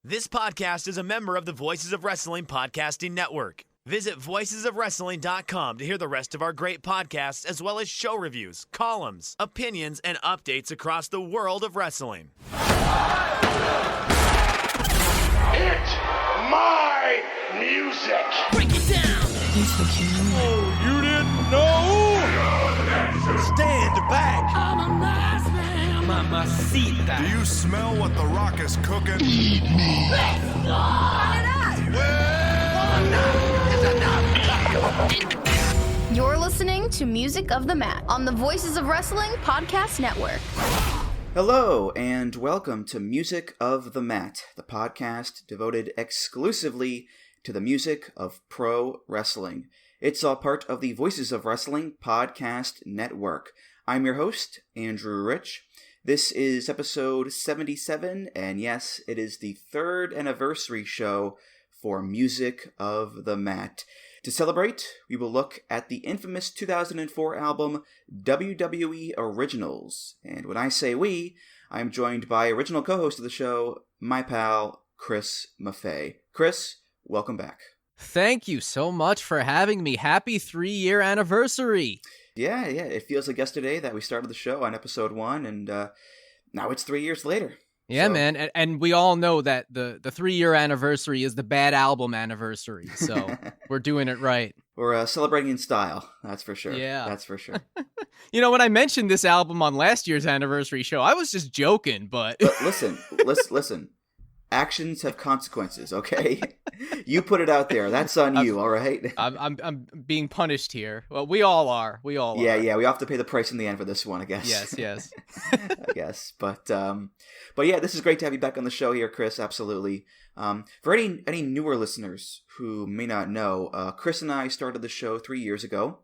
This podcast is a member of the Voices of Wrestling Podcasting Network. Visit voicesofwrestling.com to hear the rest of our great podcasts, as well as show reviews, columns, opinions, and updates across the world of wrestling. Hit my music! Break it down! Oh, you didn't know? Stand back! I'm a nice man! Mamacita. Do you smell what The Rock is cooking? Eat me! You're listening to Music of the Mat on the Voices of Wrestling Podcast Network. Hello, and welcome to Music of the Mat, the podcast devoted exclusively to the music of pro wrestling. It's all part of the Voices of Wrestling Podcast Network. I'm your host, Andrew Rich. This is episode 77, and yes, it is the third anniversary show for Music of the Mat. To celebrate, we will look at the infamous 2004 album WWE Originals. And when I say we, I'm joined by original co-host of the show, my pal, Chris Maffei. Chris, welcome back. Thank you so much for having me. Happy 3-year anniversary. Yeah, it feels like yesterday that we started the show on episode 1, and now it's 3 years later. Yeah, So- man. And we all know that the 3-year anniversary is the bad album anniversary. So we're doing it right. We're celebrating in style, that's for sure. Yeah. That's for sure. You know, when I mentioned this album on last year's anniversary show, I was just joking, but But listen. Actions have consequences, okay? You put it out there. That's on you, all right? I'm being punished here. Well, we all are. We all are. Yeah, we have to pay the price in the end for this one, I guess. Yes. I guess. But yeah, this is great to have you back on the show here, Chris, absolutely. For any newer listeners who may not know, Chris and I started the show 3 years ago,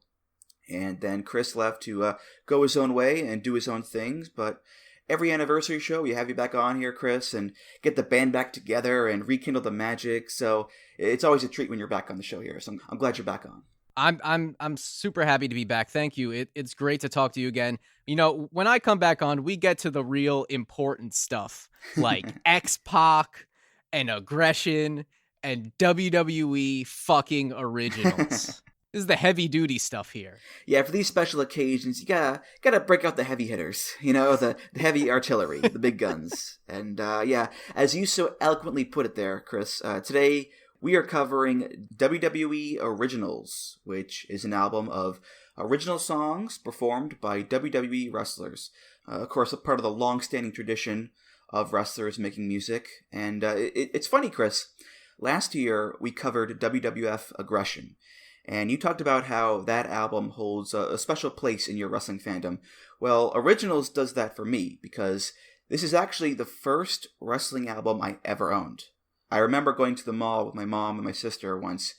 and then Chris left to go his own way and do his own things, but every anniversary show, we have you back on here, Chris, and get the band back together and rekindle the magic. So it's always a treat when you're back on the show here. So I'm glad you're back on. I'm super happy to be back. Thank you. It's great to talk to you again. You know, when I come back on, we get to the real important stuff like X-Pac and aggression and WWE fucking originals. This is the heavy duty stuff here. Yeah, for these special occasions, you gotta break out the heavy hitters, the heavy artillery, the big guns. And yeah, as you so eloquently put it there, Chris, today we are covering WWE Originals, which is an album of original songs performed by WWE wrestlers. Of course, a part of the long-standing tradition of wrestlers making music. And it's funny, Chris, last year we covered WWF Aggression. And you talked about how that album holds a special place in your wrestling fandom. Well, Originals does that for me, because this is actually the first wrestling album I ever owned. I remember going to the mall with my mom and my sister once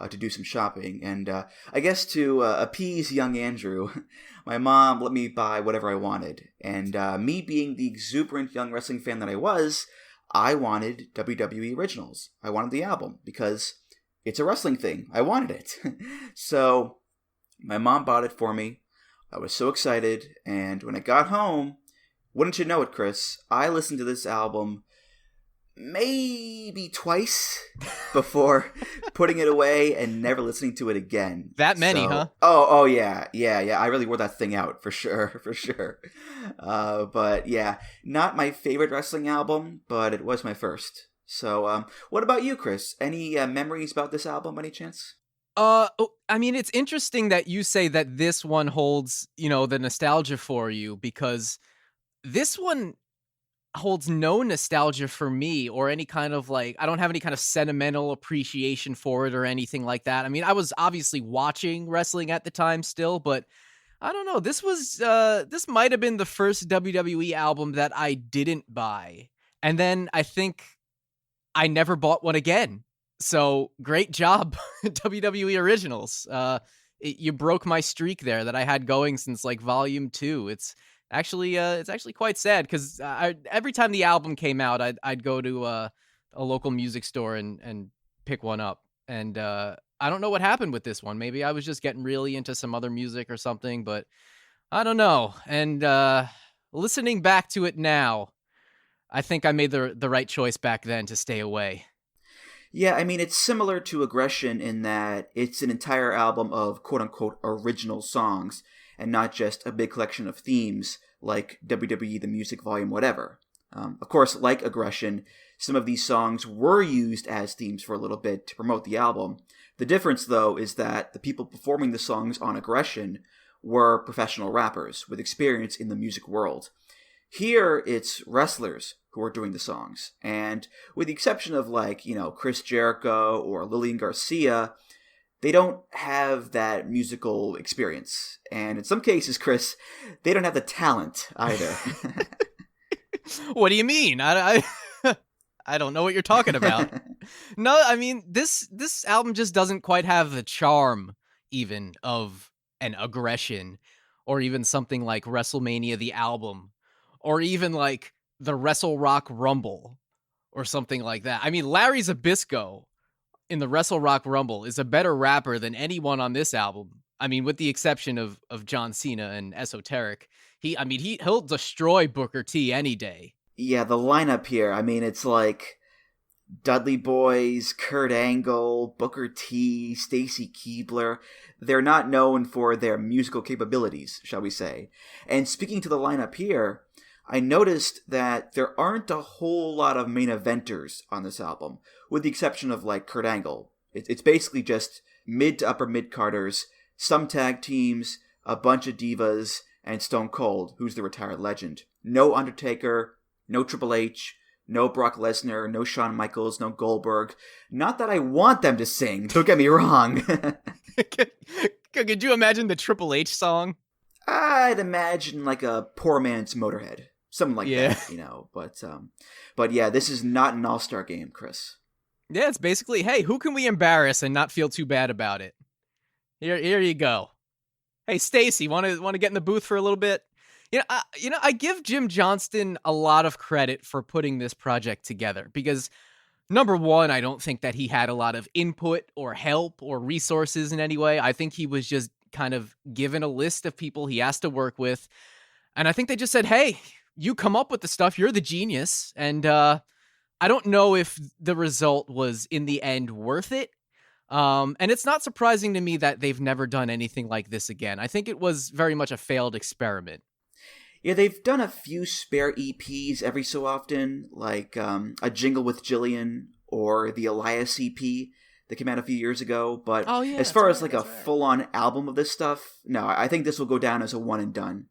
to do some shopping, and I guess to appease young Andrew, my mom let me buy whatever I wanted. And me being the exuberant young wrestling fan that I wanted WWE Originals. I wanted the album, because it's a wrestling thing. I wanted it. So my mom bought it for me. I was so excited. And when I got home, wouldn't you know it, Chris, I listened to this album maybe twice before putting it away and never listening to it again. That many, huh? Oh yeah. I really wore that thing out for sure. But yeah, not my favorite wrestling album, but it was my first. So, what about you, Chris? Any memories about this album, by any chance? I mean, it's interesting that you say that this one holds, the nostalgia for you, because this one holds no nostalgia for me, or any kind of I don't have any kind of sentimental appreciation for it or anything like that. I mean, I was obviously watching wrestling at the time still, but I don't know. This might have been the first WWE album that I didn't buy. And then I think I never bought one again. So great job, WWE Originals. You broke my streak there that I had going since Volume 2. It's actually quite sad, because every time the album came out, I'd go to a local music store and pick one up. And I don't know what happened with this one. Maybe I was just getting really into some other music or something, but I don't know. And listening back to it now, I think I made the right choice back then to stay away. Yeah, I mean, it's similar to Aggression in that it's an entire album of quote-unquote original songs, and not just a big collection of themes like WWE The Music Volume whatever. Of course, like Aggression, some of these songs were used as themes for a little bit to promote the album. The difference, though, is that the people performing the songs on Aggression were professional rappers with experience in the music world. Here, it's wrestlers who are doing the songs, and with the exception of, like, Chris Jericho or Lillian Garcia, they don't have that musical experience. And in some cases, Chris, they don't have the talent either. What do you mean? I don't know what you're talking about. No, I mean, this album just doesn't quite have the charm even of an Aggression, or even something like WrestleMania the album, or even like the Wrestle Rock Rumble or something like that. I mean, Larry Zbyszko in the Wrestle Rock Rumble is a better rapper than anyone on this album. I mean, with the exception of John Cena and Esoteric. He'll destroy Booker T any day. Yeah, the lineup here, I mean, it's like Dudley Boyz, Kurt Angle, Booker T, Stacy Keibler. They're not known for their musical capabilities, shall we say. And speaking to the lineup here, I noticed that there aren't a whole lot of main eventers on this album, with the exception of, like, Kurt Angle. It's basically just mid to upper mid-carders, some tag teams, a bunch of divas, and Stone Cold, who's the retired legend. No Undertaker, no Triple H, no Brock Lesnar, no Shawn Michaels, no Goldberg. Not that I want them to sing, don't get me wrong. Could you imagine the Triple H song? I'd imagine like a poor man's Motorhead. Something like that, But yeah, this is not an all-star game, Chris. Yeah, it's basically, hey, who can we embarrass and not feel too bad about it? Here you go. Hey, Stacy, want to get in the booth for a little bit? I give Jim Johnston a lot of credit for putting this project together because, number one, I don't think that he had a lot of input or help or resources in any way. I think he was just kind of given a list of people he has to work with. And I think they just said, hey, you come up with the stuff. You're the genius. And I don't know if the result was in the end worth it. And it's not surprising to me that they've never done anything like this again. I think it was very much a failed experiment. Yeah, they've done a few spare EPs every so often, like A Jingle with Jillian or the Elias EP that came out a few years ago. But as far as like a full-on album of this stuff, no, I think this will go down as a one and done.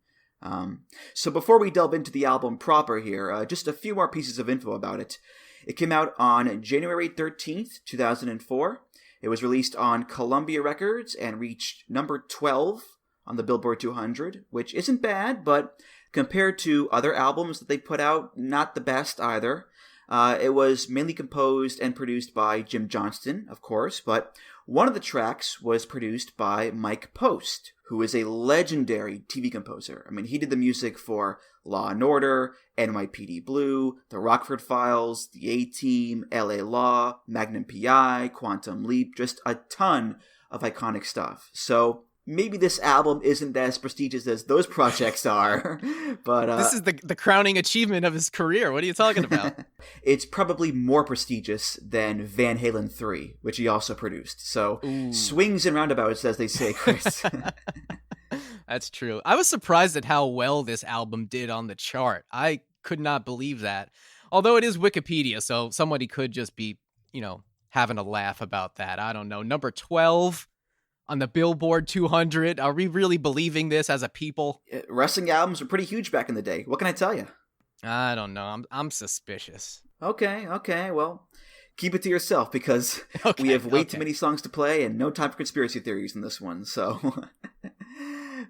So before we delve into the album proper here, just a few more pieces of info about it. It came out on January 13th, 2004. It was released on Columbia Records and reached number 12 on the Billboard 200, which isn't bad, but compared to other albums that they put out, not the best either. It was mainly composed and produced by Jim Johnston, of course, but one of the tracks was produced by Mike Post, who is a legendary TV composer. I mean, he did the music for Law & Order, NYPD Blue, The Rockford Files, The A-Team, LA Law, Magnum P.I., Quantum Leap, just a ton of iconic stuff. So maybe this album isn't as prestigious as those projects are, but this is the crowning achievement of his career. What are you talking about? It's probably more prestigious than Van Halen 3, which he also produced. So swings and roundabouts, as they say, Chris. That's true. I was surprised at how well this album did on the chart. I could not believe that. Although it is Wikipedia, so somebody could just be, having a laugh about that. I don't know. Number 12 on the Billboard 200. Are we really believing this as a people? Wrestling albums were pretty huge back in the day. What can I tell you? I don't know. I'm suspicious. Okay. Well, keep it to yourself because we have way too many songs to play and no time for conspiracy theories in this one. So,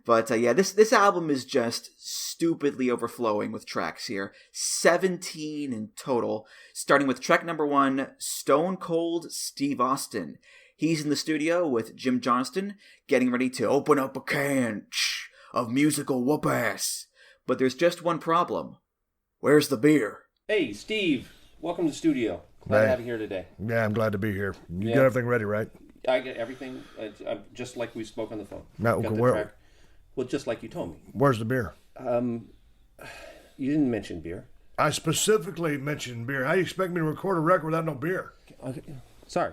but this album is just stupidly overflowing with tracks here. 17 in total, starting with track number 1, Stone Cold Steve Austin. He's in the studio with Jim Johnston, getting ready to open up a can of musical whoop-ass. But there's just one problem. Where's the beer? Hey, Steve. Welcome to the studio. Glad to have you here today. Yeah, I'm glad to be here. You got everything ready, right? I get everything just like we spoke on the phone. No, where? Well, just like you told me. Where's the beer? You didn't mention beer. I specifically mentioned beer. How do you expect me to record a record without no beer? Okay. Sorry.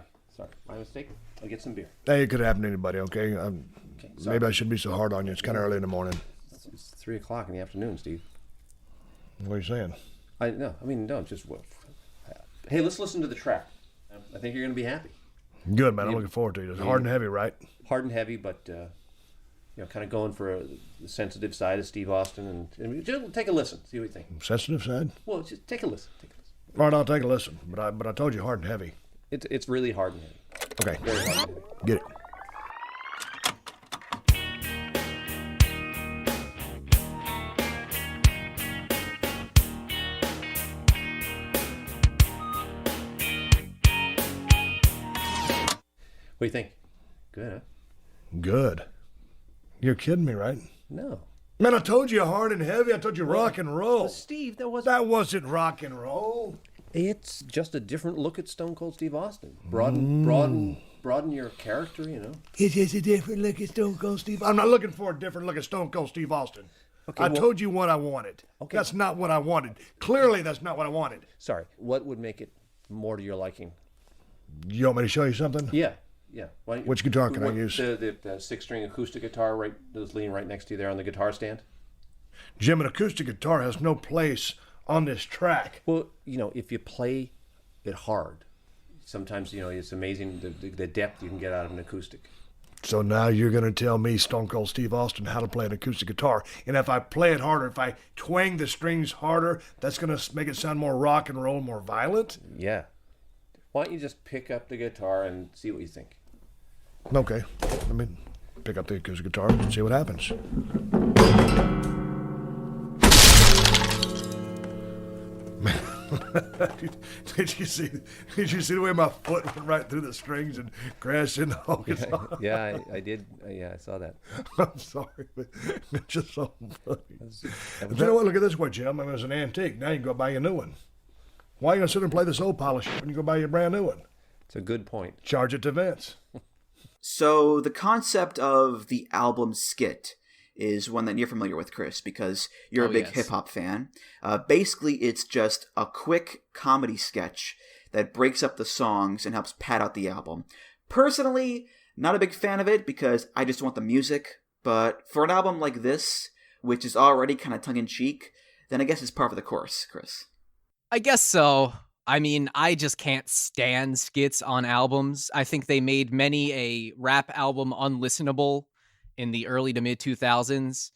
My mistake. I'll get some beer. Hey, it could happen to anybody, okay? Sorry. Maybe I shouldn't be so hard on you. It's kind of early in the morning. It's 3 o'clock in the afternoon, Steve. What are you saying? Hey, let's listen to the track. I think you're going to be happy. Good, man. I'm looking forward to it. It's hard and heavy, right? Hard and heavy, but kind of going for the sensitive side of Steve Austin, and just take a listen. See what you think. Sensitive side? Well, just take a listen. All right, I'll take a listen. But I told you hard and heavy. It's really hard and heavy. Okay. Very hard and heavy. Get it. What do you think? Good, huh? Good. You're kidding me, right? No. Man, I told you hard and heavy. I told you rock and roll. Steve, That wasn't rock and roll. It's just a different look at Stone Cold Steve Austin. Broaden your character, you know. It's just a different look at Stone Cold Steve. I'm not looking for a different look at Stone Cold Steve Austin. Okay, I told you what I wanted. Okay. That's not what I wanted. Clearly, that's not what I wanted. Sorry. What would make it more to your liking? You want me to show you something? Yeah. Which guitar can I use? The 6-string acoustic guitar that's leaning right next to you there on the guitar stand. Jim, an acoustic guitar has no place on this track. Well, if you play it hard, sometimes, it's amazing the depth you can get out of an acoustic. So now you're going to tell me, Stone Cold Steve Austin, how to play an acoustic guitar. And if I play it harder, if I twang the strings harder, that's going to make it sound more rock and roll, more violent? Yeah. Why don't you just pick up the guitar and see what you think? Okay. Let me pick up the acoustic guitar and see what happens. Did you see the way my foot went right through the strings and crashed in the whole guitar? Yeah, I did. Yeah, I saw that. I'm sorry, but it's just so funny. But you know what? Look at this one, Jim. I mean, it's an antique. Now you can go buy a new one. Why are you going to sit and play this old polish when you go buy your brand new one? It's a good point. Charge it to Vince. So the concept of the album skit is one that you're familiar with, Chris, because you're a big hip-hop fan. Basically, it's just a quick comedy sketch that breaks up the songs and helps pad out the album. Personally, not a big fan of it because I just want the music, but for an album like this, which is already kind of tongue-in-cheek, then I guess it's par for the course, Chris. I guess so. I mean, I just can't stand skits on albums. I think they made many a rap album unlistenable in the early to mid 2000s.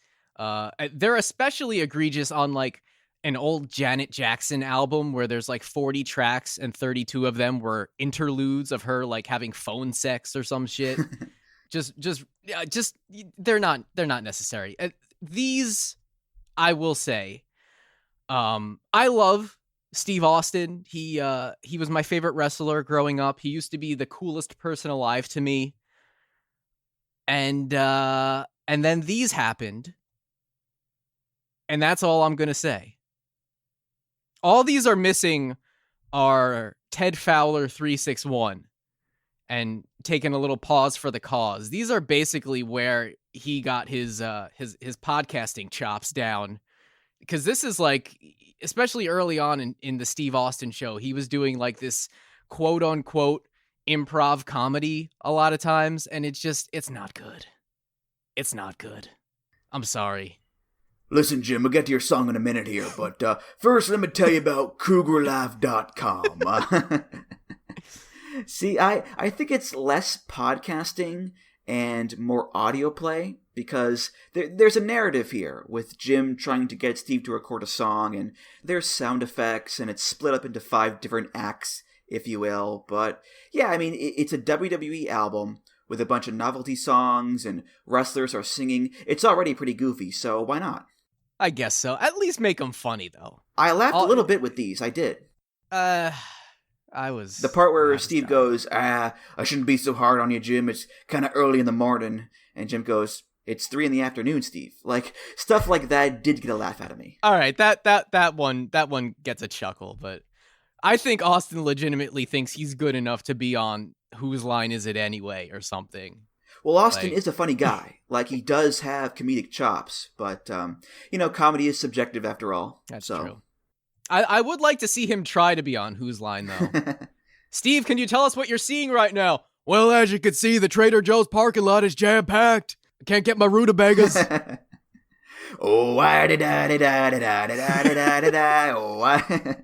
They're especially egregious on like an old Janet Jackson album where there's like 40 tracks and 32 of them were interludes of her like having phone sex or some shit. just they're not necessary. These, I will say, I love Steve Austin. He was my favorite wrestler growing up. He used to be the coolest person alive to me. And then these happened. And that's all I'm going to say. All these are missing are Ted Fowler 361 and taking a little pause for the cause. These are basically where he got his podcasting chops down. Because this is like, especially early on in the Steve Austin show, he was doing like this quote unquote improv comedy a lot of times. And it's not good. It's not good. I'm sorry. Listen, Jim, we'll get to your song in a minute here, but first let me tell you about KrugerLive.com. See, I think it's less podcasting and more audio play because there's a narrative here with Jim trying to get Steve to record a song, and there's sound effects, and it's split up into 5 different acts, if you will. But yeah, I mean, it's a WWE album with a bunch of novelty songs, and wrestlers are singing. It's already pretty goofy, so why not? I guess so. At least make them funny, though. I laughed a little bit with these. I did. I was... The part where Steve goes, I shouldn't be so hard on you, Jim. It's kind of early in the morning. And Jim goes, it's 3 in the afternoon, Steve. Like, stuff like that did get a laugh out of me. All right, that one gets a chuckle, but I think Austin legitimately thinks he's good enough to be on Whose Line Is It Anyway or something. Well, Austin is a funny guy. Like, he does have comedic chops, but, comedy is subjective after all. That's true. I would like to see him try to be on Whose Line, though. Steve, can you tell us what you're seeing right now? Well, as you can see, the Trader Joe's parking lot is jam-packed. I can't get my rutabagas. Oh, da da da da da da da da da da. Oh,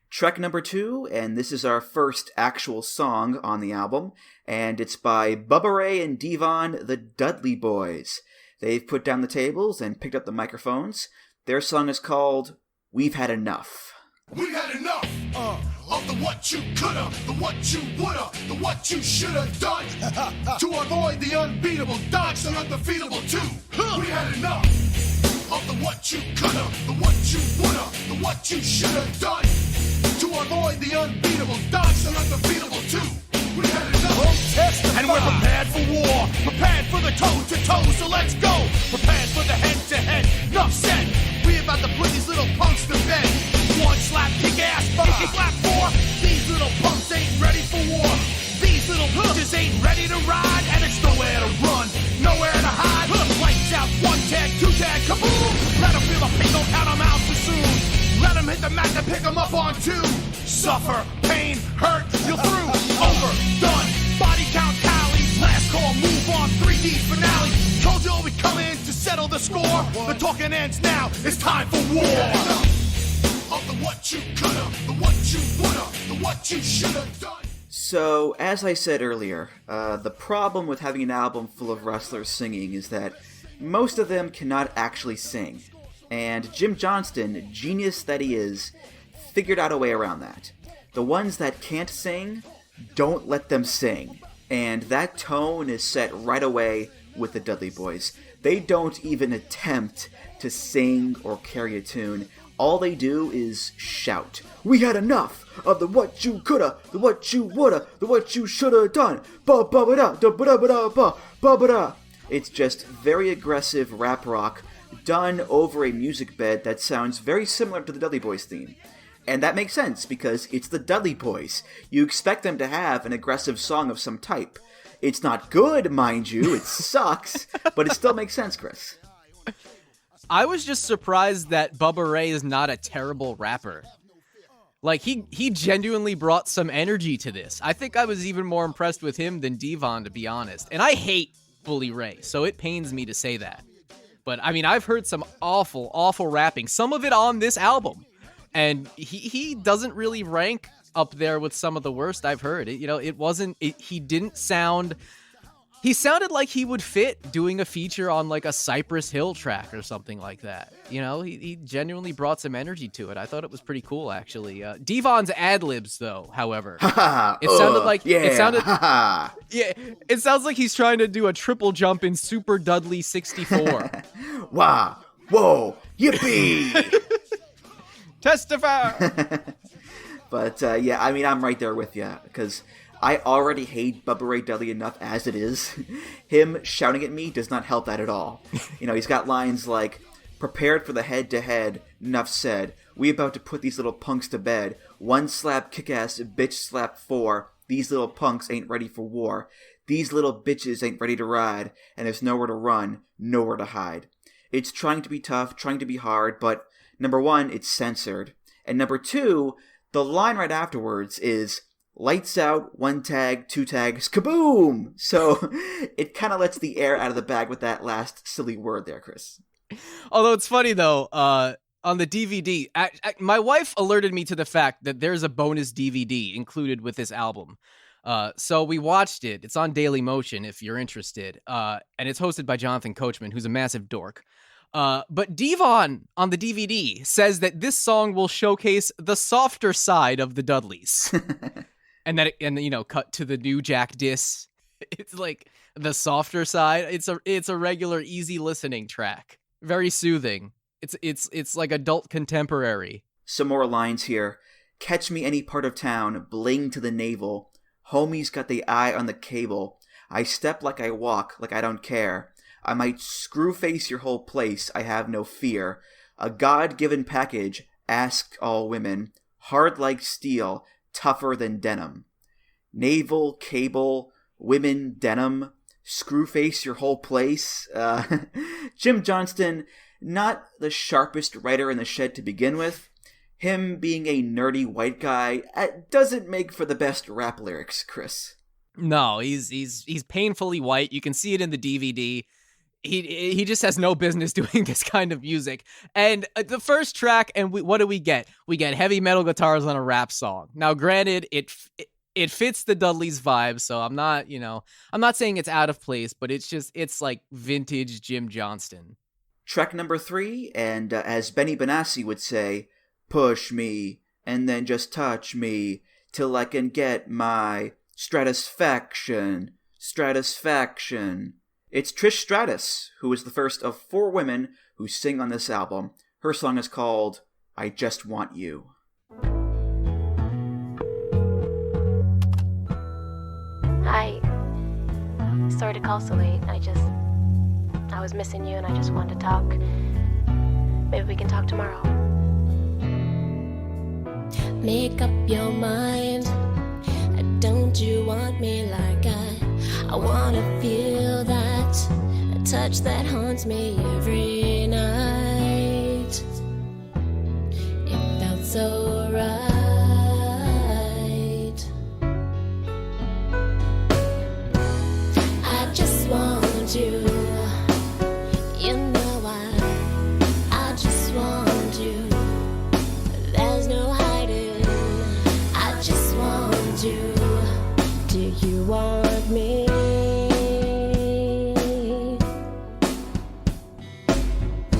Track number 2, and this is our first actual song on the album, and it's by Bubba Ray and Devon, the Dudley Boys. They've put down the tables and picked up the microphones. Their song is called We've Had Enough. We had enough of the what you coulda, the what you woulda, the what you shoulda done to avoid the unbeatable, dodge the undefeatable too. We had enough of the what you coulda, the what you woulda, the what you shoulda done to avoid the unbeatable, dodge the undefeatable too. We had enough. And we're prepared for war, prepared for the toe-to-toe, so let's go. Prepared for the head-to-head, enough said. We about to put these little punks to bed. One slap, kick ass, fucking slap 4. These little punks ain't ready for war. These little bitches ain't ready to ride, and it's nowhere to run, nowhere to hide. Lights out, 1 tag, 2 tag, kaboom! Let them feel the pain, don't count them out too soon. Let them hit the mat and pick them up on 2. Suffer, pain, hurt, you're through, over, done. Body count tally, last call, move on, 3D finale. Told you we come in to settle the score. The talking ends now, it's time for war. Of the what you coulda, the what you woulda, the what you shoulda done. So, as I said earlier, the problem with having an album full of wrestlers singing is that most of them cannot actually sing. And Jim Johnston, genius that he is, figured out a way around that. The ones that can't sing, don't let them sing. And that tone is set right away with the Dudley Boys. They don't even attempt to sing or carry a tune. All they do is shout. We had enough of the what you coulda, the what you woulda, the what you shoulda done. Ba ba ba da, da ba da ba da ba, ba ba da. It's just very aggressive rap rock done over a music bed that sounds very similar to the Dudley Boys theme. And that makes sense because it's the Dudley Boys. You expect them to have an aggressive song of some type. It's not good, mind you, it sucks, but it still makes sense, Chris. I was just surprised that Bubba Ray is not a terrible rapper. Like, he genuinely brought some energy to this. I think I was even more impressed with him than Devon, to be honest. And I hate Bully Ray, so it pains me to say that. But, I mean, I've heard some awful, awful rapping. Some of it on this album. And he doesn't really rank up there with some of the worst I've heard. He didn't sound... He sounded like he would fit doing a feature on like a Cypress Hill track or something like that. You know, he genuinely brought some energy to it. I thought it was pretty cool, actually. Devon's ad-libs, though, however, it sounded like it sounds like he's trying to do a triple jump in Super Dudley 64. Wow! Whoa! Yippee! Testify. But yeah, I mean, I'm right there with you because I already hate Bubba Ray Dudley enough as it is. Him shouting at me does not help that at all. You know, he's got lines like, prepared for the head-to-head, enough said. We about to put these little punks to bed. 1 slap kick-ass, bitch slap 4. These little punks ain't ready for war. These little bitches ain't ready to ride. And there's nowhere to run, nowhere to hide. It's trying to be tough, trying to be hard, but number 1, it's censored. And number 2, the line right afterwards is... Lights out, 1 tag, 2 tags, kaboom! So it kind of lets the air out of the bag with that last silly word there, Chris. Although it's funny, though, on the DVD, my wife alerted me to the fact that there's a bonus DVD included with this album. So we watched it. It's on Daily Motion if you're interested. And it's hosted by Jonathan Coachman, who's a massive dork. But Devon on the DVD says that this song will showcase the softer side of the Dudleys. And cut to the New Jack diss. It's like the softer side. It's a regular easy listening track. Very soothing. It's like adult contemporary. Some more lines here. Catch me any part of town, bling to the navel. Homies got the eye on the cable. I step like I walk, like I don't care. I might screw face your whole place, I have no fear. A God-given package, ask all women. Hard like steel, tougher than denim. Navel, cable, women, denim, screwface your whole place. Jim Johnston, not the sharpest writer in the shed to begin with. him being a nerdy white guy doesn't make for the best rap lyrics, Chris. No, he's painfully white. You can see it in the DVD. He just has no business doing this kind of music. And the first track, and what do we get? We get heavy metal guitars on a rap song. Now, granted, it fits the Dudleys vibe, so I'm not saying it's out of place, but it's like vintage Jim Johnston. Track number 3, and as Benny Benassi would say, push me, and then just touch me, till I can get my stratisfaction. It's Trish Stratus, who is the first of 4 women who sing on this album. Her song is called I Just Want You. Hi. Sorry to call so late. I was missing you and I just wanted to talk. Maybe we can talk tomorrow. Make up your mind. Don't you want me like I wanna feel that touch that haunts me every night. It felt so right. I just want you. You know I just want you. There's no hiding. I just want you. Do you want me?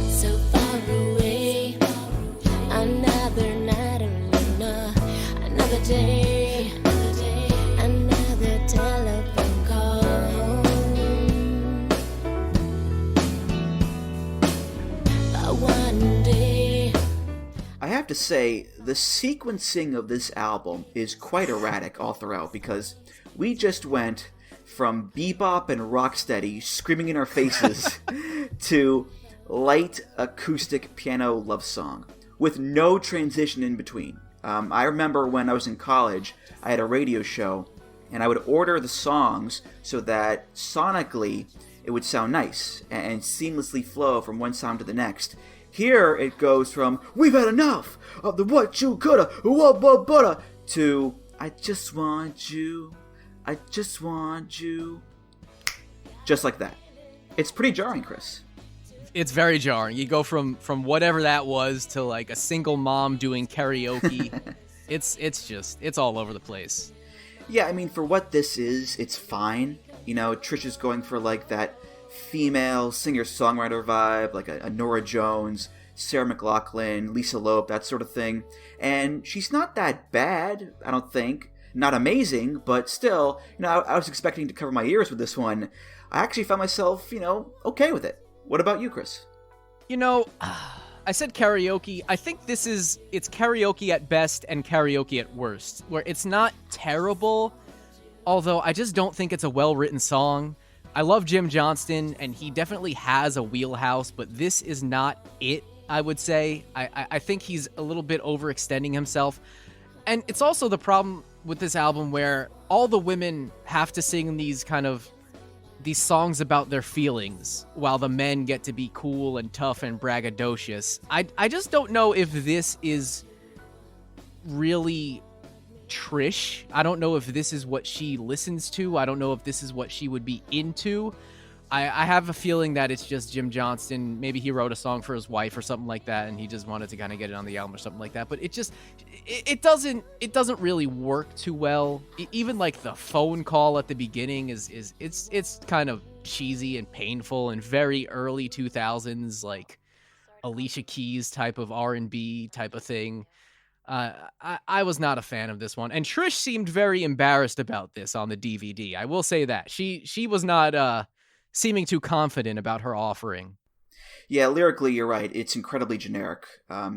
So far away, another night alone, another day, another telephone call. But one day, I have to say, the sequencing of this album is quite erratic all throughout, because we just went from bebop and rocksteady screaming in our faces to light acoustic piano love song with no transition in between. I remember when I was in college, I had a radio show, and I would order the songs so that sonically it would sound nice and seamlessly flow from one sound to the next. Here it goes from "We've had enough of the what you coulda, what butta" to "I just want you, I just want you." Just like that. It's pretty jarring, Chris. It's very jarring. You go from whatever that was to like a single mom doing karaoke. It's all over the place. Yeah, I mean, for what this is, it's fine. You know, Trish is going for like that female singer-songwriter vibe, like a Norah Jones, Sarah McLachlan, Lisa Loeb, that sort of thing. And she's not that bad, I don't think. Not amazing, but still, I was expecting to cover my ears with this one. I actually found myself, okay with it. What about you, Chris? I said karaoke. I think it's karaoke at best and karaoke at worst, where it's not terrible, although I just don't think it's a well-written song. I love Jim Johnston, and he definitely has a wheelhouse, but this is not it, I would say. I think he's a little bit overextending himself. And it's also the problem with this album where all the women have to sing these songs about their feelings while the men get to be cool and tough and braggadocious. I just don't know if this is really Trish. I don't know if this is what she listens to. I don't know if this is what she would be into. I have a feeling that it's just Jim Johnston. Maybe he wrote a song for his wife or something like that, and he just wanted to kind of get it on the album or something like that. But it doesn't really work too well. Even like the phone call at the beginning it's kind of cheesy and painful and very early 2000s, like Alicia Keys type of R&B type of thing. I was not a fan of this one, and Trish seemed very embarrassed about this on the DVD. I will say that she was not seeming too confident about her offering. Yeah, lyrically, you're right. It's incredibly generic,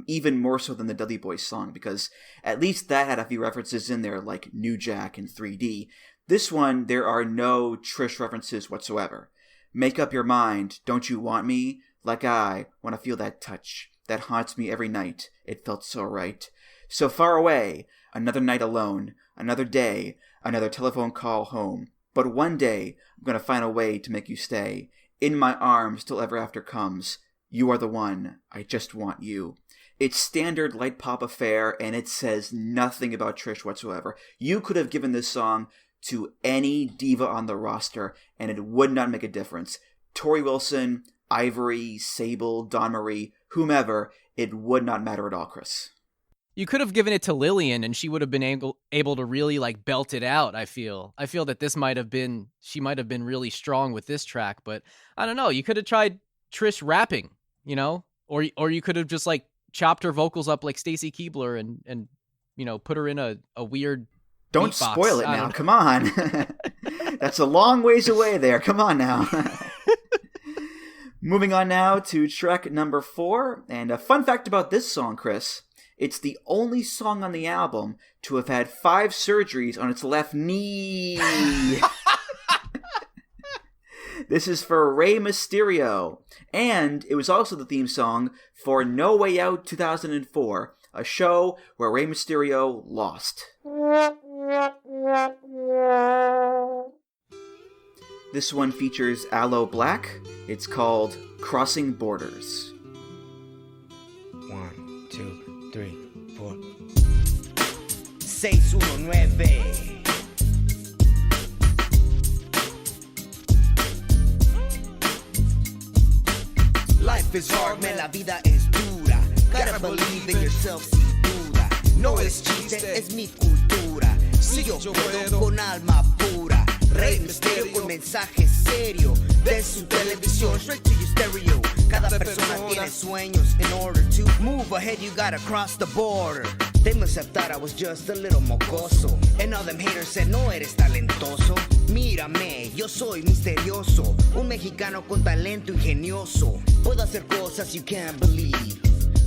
even more so than the Dudley Boys song, because at least that had a few references in there, like New Jack and 3D. This one, there are no Trish references whatsoever. Make up your mind, don't you want me? Like I want to feel that touch that haunts me every night. It felt so right. So far away, another night alone, another day, another telephone call home. But one day, I'm going to find a way to make you stay in my arms till ever after comes. You are the one. I just want you. It's standard light pop affair, and it says nothing about Trish whatsoever. You could have given this song to any diva on the roster, and it would not make a difference. Tori Wilson, Ivory, Sable, Dawn Marie, whomever, it would not matter at all, Chris. You could have given it to Lillian, and she would have been able to really like belt it out. I feel that she might have been really strong with this track, but I don't know. You could have tried Trish rapping, you know, or you could have just like chopped her vocals up like Stacy Keibler and you know, put her in a weird. Don't beatbox. spoil it now. Come on. That's a long ways away there. Come on now. Moving on now to track number 4. And a fun fact about this song, Chris. It's the only song on the album to have had 5 surgeries on its left knee. This is for Rey Mysterio. And it was also the theme song for No Way Out 2004, a show where Rey Mysterio lost. This one features Aloe Black. It's called Crossing Borders. 1, 2, 3, 4. 619. Life is hard, man, la vida es dura. Gotta believe in yourself sin duda. No es chiste, es mi cultura. Si yo puedo con alma pura. Rey Mysterio con mensaje serio. De su televisión straight to your stereo. Cada persona tiene sueños. In order to move ahead, you gotta cross the border. They must have thought I was just a little mocoso. And all them haters said, no eres talentoso. Mírame, yo soy misterioso. Un mexicano con talento ingenioso. Puedo hacer cosas you can't believe.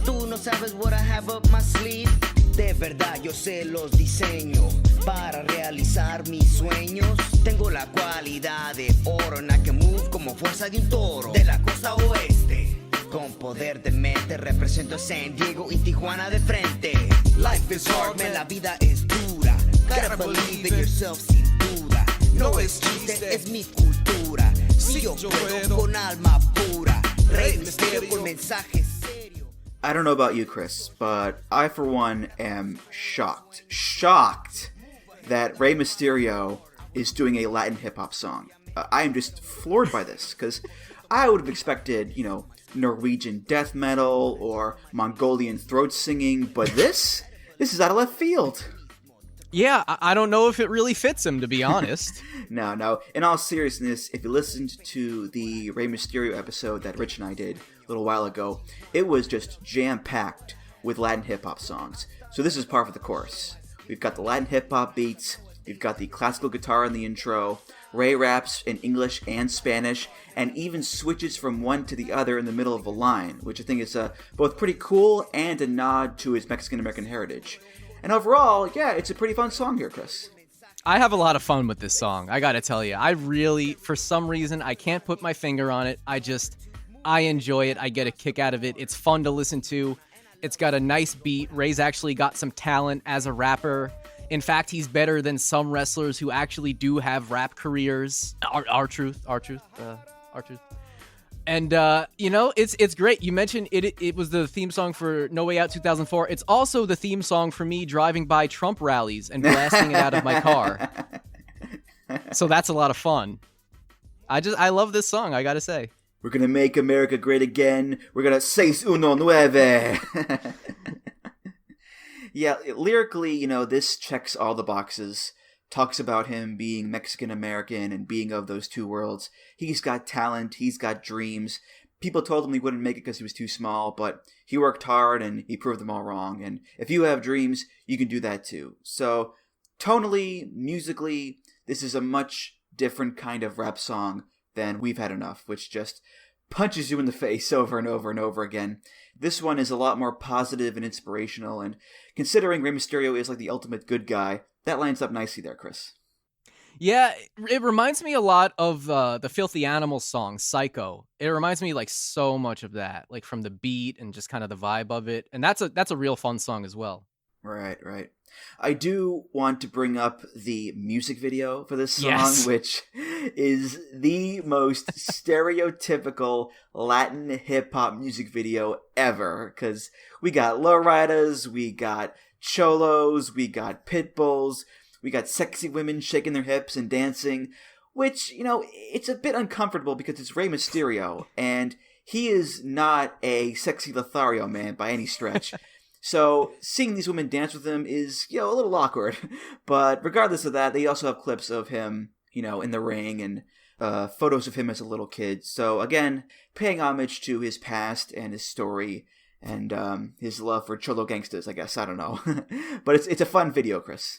Tú no sabes what I have up my sleeve. De verdad yo sé los diseño para realizar mis sueños. Tengo la cualidad de oro and I can move como fuerza de un toro. De la costa oeste, con poder de mente represento a San Diego y Tijuana de frente. Life is hard, man, la vida es dura. Gotta believe in yourself sin duda. No es chiste, es mi cultura. Si yo puedo con alma pura. Rey Mysterio con mensaje serio. I don't know about you, Chris, but I, for one, am shocked that Rey Mysterio is doing a Latin hip-hop song. I am just floored by this, because I would have expected, you know, Norwegian death metal or Mongolian throat singing, but this is out of left field. Yeah, I don't know if it really fits him, to be honest. No. In all seriousness, if you listened to the Rey Mysterio episode that Rich and I did a little while ago, it was just jam-packed with Latin hip-hop songs. So this is par for the course. We've got the Latin hip-hop beats, we've got the classical guitar in the intro, Ray raps in English and Spanish, and even switches from one to the other in the middle of a line, which I think is both pretty cool and a nod to his Mexican-American heritage. And overall, yeah, it's a pretty fun song here, Chris. I have a lot of fun with this song, I gotta tell you. I really, for some reason, I can't put my finger on it. I enjoy it. I get a kick out of it. It's fun to listen to. It's got a nice beat. Ray's actually got some talent as a rapper. In fact, he's better than some wrestlers who actually do have rap careers. Our truth. And, you know, it's great. You mentioned it was the theme song for No Way Out 2004. It's also the theme song for me driving by Trump rallies and blasting it out of my car. So that's a lot of fun. I love this song, I gotta say. We're gonna make America great again. We're gonna 619. Yeah, lyrically, you know, this checks all the boxes. Talks about him being Mexican-American and being of those two worlds. He's got talent, he's got dreams. People told him he wouldn't make it because he was too small, but he worked hard and he proved them all wrong. And if you have dreams, you can do that too. So, tonally, musically, this is a much different kind of rap song than We've Had Enough, which just punches you in the face over and over and over again. This one is a lot more positive and inspirational, and considering Rey Mysterio is like the ultimate good guy, that lines up nicely there, Chris. Yeah, it reminds me a lot of the Filthy Animals song, Psycho. It reminds me like so much of that, like from the beat and just kind of the vibe of it. And that's a real fun song as well. Right. I do want to bring up the music video for this song, yes. which is the most stereotypical Latin hip-hop music video ever. Because we got lowriders, we got cholos, we got pit bulls, we got sexy women shaking their hips and dancing, which, it's a bit uncomfortable because it's Rey Mysterio, and he is not a sexy Lothario man by any stretch. So seeing these women dance with him is, a little awkward. But regardless of that, they also have clips of him, in the ring and photos of him as a little kid. So again, paying homage to his past and his story and his love for cholo gangsters, I guess. I don't know. But it's a fun video, Chris.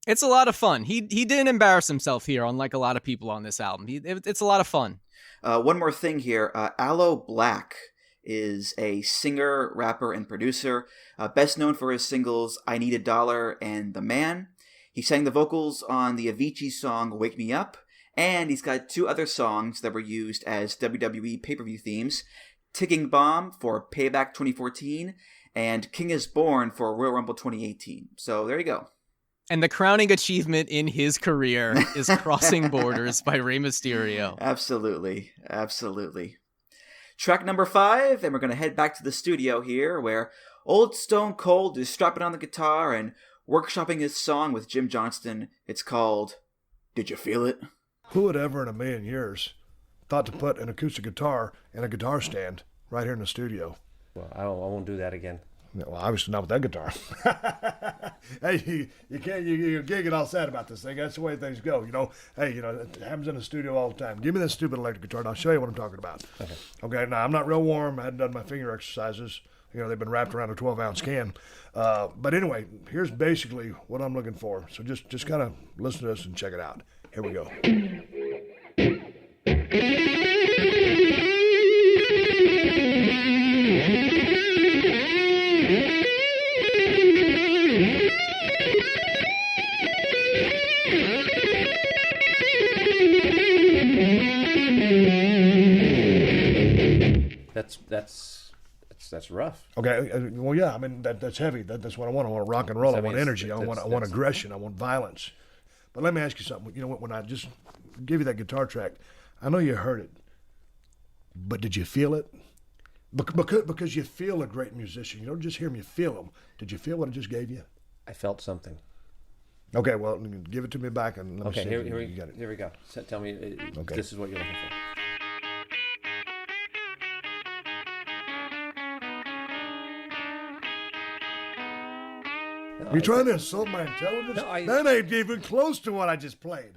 It's a lot of fun. He didn't embarrass himself here, unlike a lot of people on this album. It's a lot of fun. One more thing here. Aloe Black is a singer, rapper, and producer, best known for his singles I Need a Dollar and The Man. He sang the vocals on the Avicii song Wake Me Up, and he's got 2 other songs that were used as WWE pay-per-view themes, Ticking Bomb for Payback 2014, and King is Born for Royal Rumble 2018. So there you go. And the crowning achievement in his career is Crossing Borders by Rey Mysterio. Absolutely. Absolutely. Track number 5, and we're going to head back to the studio here, where old Stone Cold is strapping on the guitar and workshopping his song with Jim Johnston. It's called Did You Feel It? Who would ever in a million years thought to put an acoustic guitar in a guitar stand right here in the studio? Well, I won't do that again. Well, obviously not with that guitar. Hey, you can't get all sad about this thing. That's the way things go, Hey, it happens in the studio all the time. Give me that stupid electric guitar, and I'll show you what I'm talking about. Okay, now, I'm not real warm. I hadn't done my finger exercises. They've been wrapped around a 12-ounce can. But anyway, here's basically what I'm looking for. So just kind of listen to this and check it out. Here we go. That's rough. Okay, well, yeah, I mean, that's heavy. That's what I want. I want rock and roll. I want energy. I want aggression. I want violence. But let me ask you something. When I just give you that guitar track, I know you heard it, but did you feel it? Because you feel a great musician. You don't just hear them, you feel them. Did you feel what I just gave you? I felt something. Okay, well, give it to me back and let me see here if you get it. Here we go. So tell me, This is what you're looking for. You trying to insult my intelligence? No, that ain't even close to what I just played.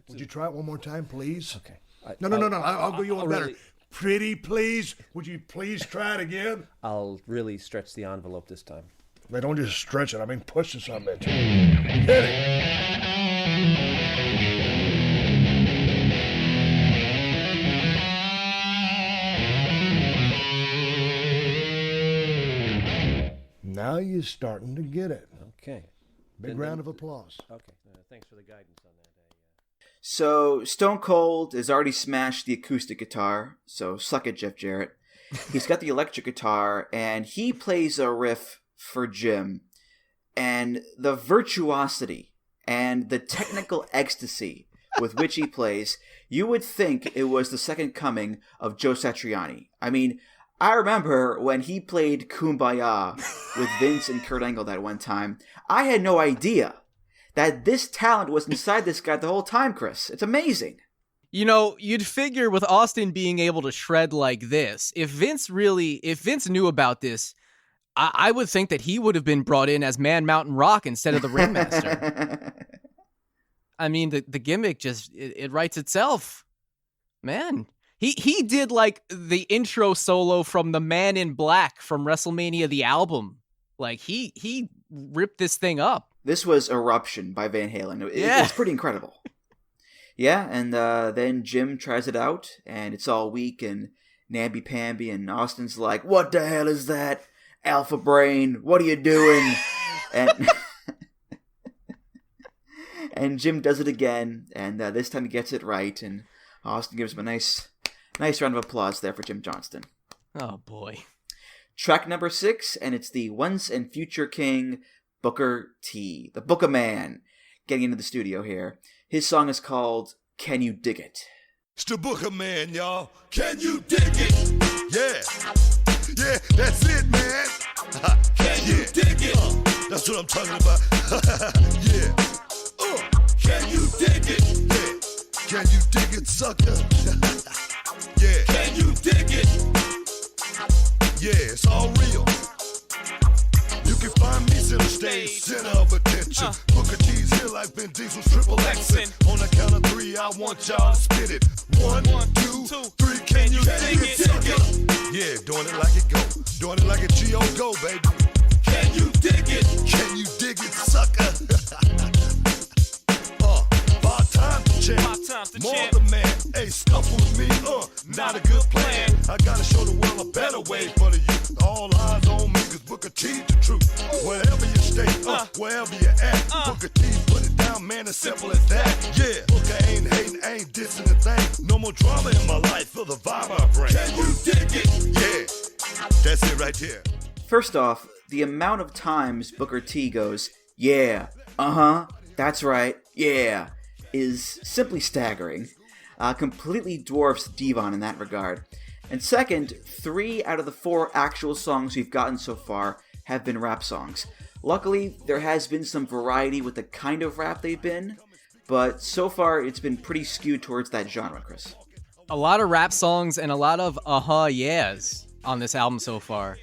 Would you try it one more time, please? Okay. No. I'll go you one better. Pretty please. Would you please try it again? I'll really stretch the envelope this time. They don't just stretch it. I mean, push this on bitch. Hit it. Now you're starting to get it. Okay. Big round of applause. Okay. Thanks for the guidance on that. So Stone Cold has already smashed the acoustic guitar, so suck it, Jeff Jarrett. He's got the electric guitar, and he plays a riff for Jim. And the virtuosity and the technical ecstasy with which he plays, you would think it was the second coming of Joe Satriani. I mean, I remember when he played Kumbaya with Vince and Kurt Angle that one time, I had no idea that this talent was inside this guy the whole time, Chris. It's amazing. You'd figure with Austin being able to shred like this, if Vince knew about this, I would think that he would have been brought in as Man Mountain Rock instead of the Ringmaster. I mean, the gimmick just, it writes itself. Man, he did like the intro solo from the Man in Black from WrestleMania, the album. Like he ripped this thing up. This was Eruption by Van Halen. It's pretty incredible. Yeah, and then Jim tries it out, and it's all weak and namby-pamby, and Austin's like, "What the hell is that? Alpha Brain, what are you doing?" And Jim does it again, and this time he gets it right, and Austin gives him a nice round of applause there for Jim Johnston. Oh, boy. Track number 6, and it's the once and future king, Booker T, the Booker Man, getting into the studio here. His song is called Can You Dig It? It's the Booker Man, y'all. Can you dig it? Yeah. Yeah, that's it, man. Can you dig it? That's what I'm talking about. Yeah. Can you dig it? Yeah. Can you dig it, sucker? Yeah. Can you dig it? Yeah, it's all real. You can find me center stage, center of attention. Booker T's here like Vin Diesel's triple X'in'. On the count of 3, I want y'all to spit it. 1, 2, 3, can you dig it, sucker? Yeah, doing it like it go. Doing it like a G.O. go, baby. Can you dig it? Can you dig it, sucker? 5 times the champ. More the man. Hey, stuff with me, not a good plan. I gotta show the world a better way for the youth. All eyes on me, cause Booker T's the truth. Wherever you stay, wherever you at, Booker T put it down, man, as simple as that. Yeah, Booker ain't hating, ain't dissing a thing. No more drama in my life, feel the vibe I bring. Can you dig it? Yeah, that's it right there. First off, the amount of times Booker T goes, yeah, that's right, yeah, is simply staggering. Completely dwarfs Devon in that regard. And second, 3 out of the 4 actual songs we've gotten so far have been rap songs. Luckily, there has been some variety with the kind of rap they've been, but so far it's been pretty skewed towards that genre, Chris. A lot of rap songs and a lot of yeahs on this album so far.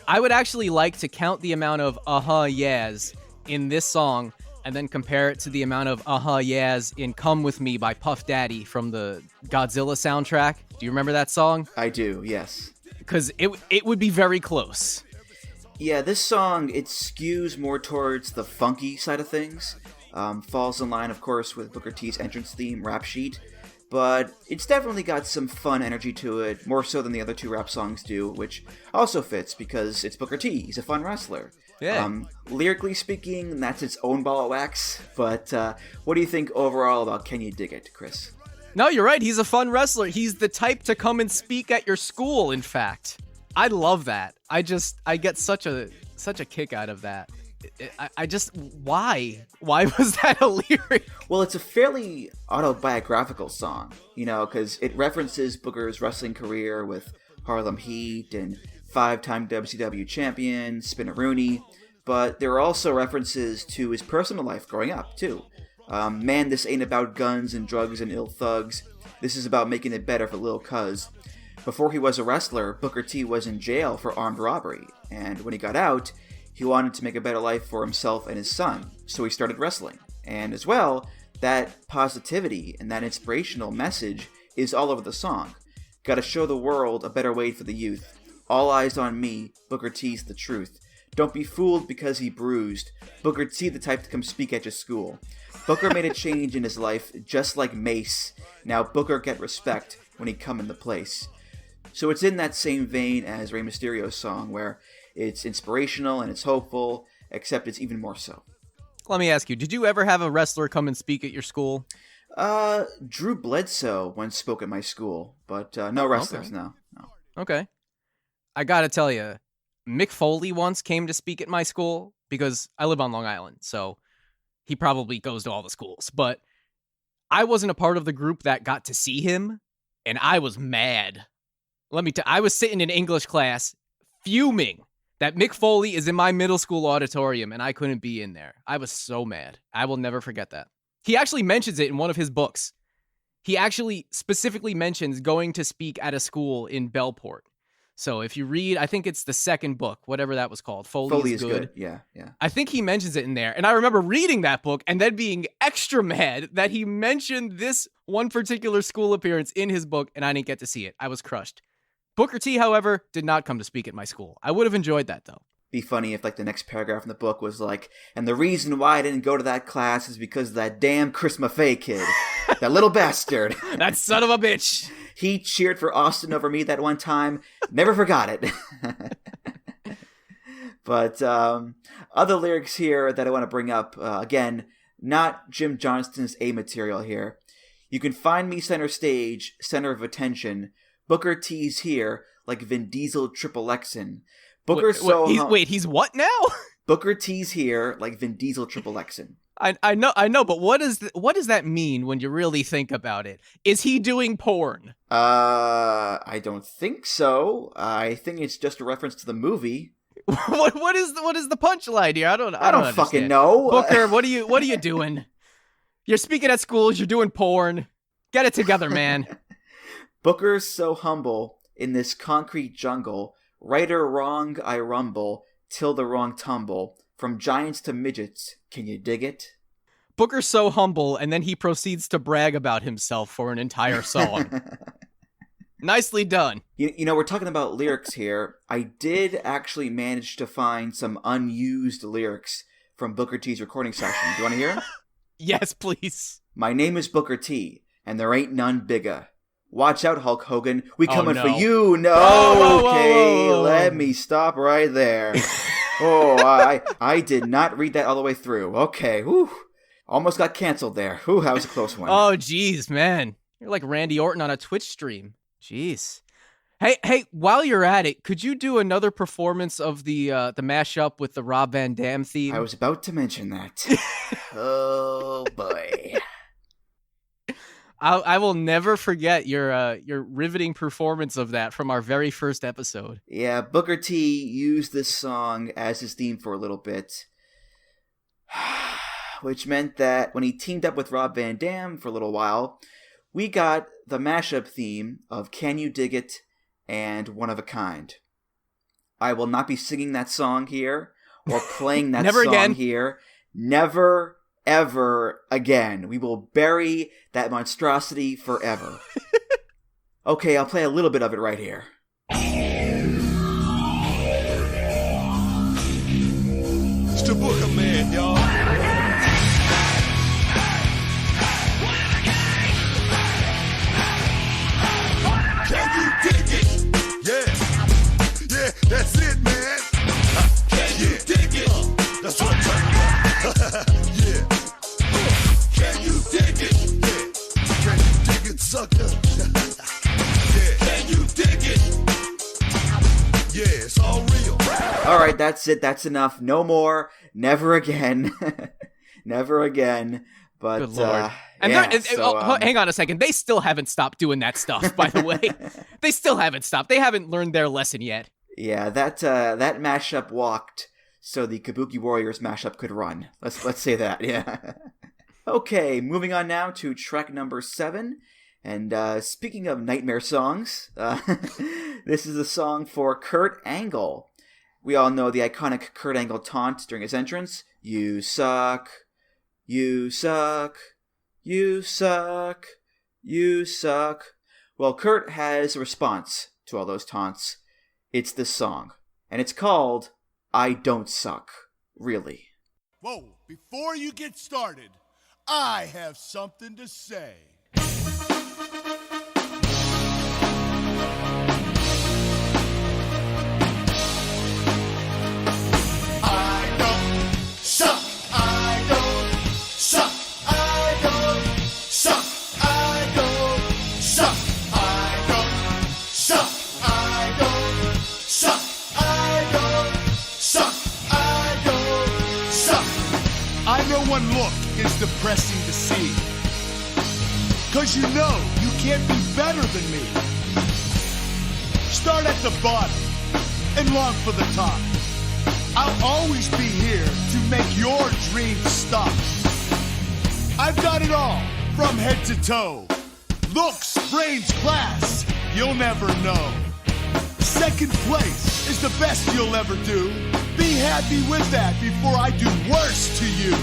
I would actually like to count the amount of yeahs in this song and then compare it to the amount of yeahs in Come With Me by Puff Daddy from the Godzilla soundtrack. Do you remember that song? I do, yes. Because it would be very close. Yeah, this song, it skews more towards the funky side of things. Falls in line, of course, with Booker T's entrance theme, Rap Sheet. But it's definitely got some fun energy to it, more so than the other 2 rap songs do, which also fits because it's Booker T. He's a fun wrestler. Yeah. Lyrically speaking, that's its own ball of wax. But what do you think overall about Can You Dig It, Chris? No, you're right. He's a fun wrestler. He's the type to come and speak at your school, in fact. I love that. I get such a kick out of that. Why? Why was that a lyric? Well, it's a fairly autobiographical song, because it references Booker's wrestling career with Harlem Heat and 5-time WCW champion, Spinaroonie, but there are also references to his personal life growing up, too. Man, this ain't about guns and drugs and ill thugs. This is about making it better for Lil Cuz. Before he was a wrestler, Booker T was in jail for armed robbery, and when he got out, he wanted to make a better life for himself and his son, so he started wrestling. And as well, that positivity and that inspirational message is all over the song. Gotta show the world a better way for the youth. All eyes on me, Booker T's the truth. Don't be fooled because he bruised. Booker T the type to come speak at your school. Booker made a change in his life just like Mace. Now Booker get respect when he come into place. So it's in that same vein as Rey Mysterio's song, where it's inspirational and it's hopeful, except it's even more so. Let me ask you, did you ever have a wrestler come and speak at your school? Drew Bledsoe once spoke at my school, but no wrestlers, okay. No. Okay. I gotta tell you, Mick Foley once came to speak at my school, because I live on Long Island, so he probably goes to all the schools, but I wasn't a part of the group that got to see him, and I was mad. I was sitting in English class, fuming that Mick Foley is in my middle school auditorium, and I couldn't be in there. I was so mad. I will never forget that. He actually mentions it in one of his books. He actually specifically mentions going to speak at a school in Bellport. So if you read, I think it's the second book, whatever that was called, Foley is Good. Yeah. I think he mentions it in there. And I remember reading that book and then being extra mad that he mentioned this one particular school appearance in his book, and I didn't get to see it. I was crushed. Booker T, however, did not come to speak at my school. I would have enjoyed that, though. Be funny if, the next paragraph in the book was and the reason why I didn't go to that class is because of that damn Chris Maffei kid. That little bastard. That son of a bitch. He cheered for Austin over me that one time. Never forgot it. But other lyrics here that I want to bring up, again, not Jim Johnston's A material here. You can find me center stage, center of attention. Booker T's here, like Vin Diesel triple X'in'. He's what now? Booker T's here, like Vin Diesel triple X'in'. I know, but what does that mean when you really think about it? Is he doing porn? I don't think so. I think it's just a reference to the movie. What is the punchline here? I don't fucking know. Booker, what are you doing? You're speaking at schools, you're doing porn. Get it together, man. Booker's so humble in this concrete jungle. Right or wrong, I rumble, till the wrong tumble. From giants to midgets, can you dig it? Booker's so humble, and then he proceeds to brag about himself for an entire song. Nicely done. You know, we're talking about lyrics here. I did actually manage to find some unused lyrics from Booker T's recording session. Do you want to hear them? Yes, please. My name is Booker T, and there ain't none bigger. Watch out, Hulk Hogan. We coming no. for you. No, whoa. Let me stop right there. I did not read that all the way through. Okay, whew. Almost got canceled there. Whew, that was a close one. Oh, jeez, man. You're like Randy Orton on a Twitch stream. Jeez. Hey, while you're at it, could you do another performance of the mashup with the Rob Van Dam theme? I was about to mention that. Oh, boy. I will never forget your riveting performance of that from our very first episode. Yeah, Booker T used this song as his theme for a little bit, which meant that when he teamed up with Rob Van Dam for a little while, we got the mashup theme of Can You Dig It and One of a Kind. I will not be singing that song here or playing that Never song again. here. Never ever again. We will bury that monstrosity forever. Okay, I'll play a little bit of it right here. It's the Booker Man, y'all. Can you dig it? Yeah, that's it, man. Can you dig it? That's what I'm talking about. Yeah. Can you dig it? Yeah. Can you dig it, sucker? Yeah. Can you dig it? Yeah, it's all real. All right, that's it. That's enough. No more. Never again. Never again. But Good Lord. Hang on a second. They still haven't stopped doing that stuff, by the way. They still haven't stopped. They haven't learned their lesson yet. Yeah, that mashup walked so the Kabuki Warriors mashup could run. Let's say that, yeah. Okay, moving on now to track number 7. And speaking of nightmare songs, this is a song for Kurt Angle. We all know the iconic Kurt Angle taunt during his entrance. You suck. You suck. You suck. You suck. Well, Kurt has a response to all those taunts. It's this song. And it's called I Don't Suck. Really. Whoa, before you get started, I have something to say. I don't suck. I don't suck. I don't suck. I don't suck. I don't suck. I don't suck. I don't suck. I don't suck. I know one look is depressing to see. 'Cause you know you can't be better than me. Start at the bottom and long for the top. I'll always be here to make your dreams stop. I've got it all from head to toe. Looks, brains, class, you'll never know. Second place is the best you'll ever do. Be happy with that before I do worse to you.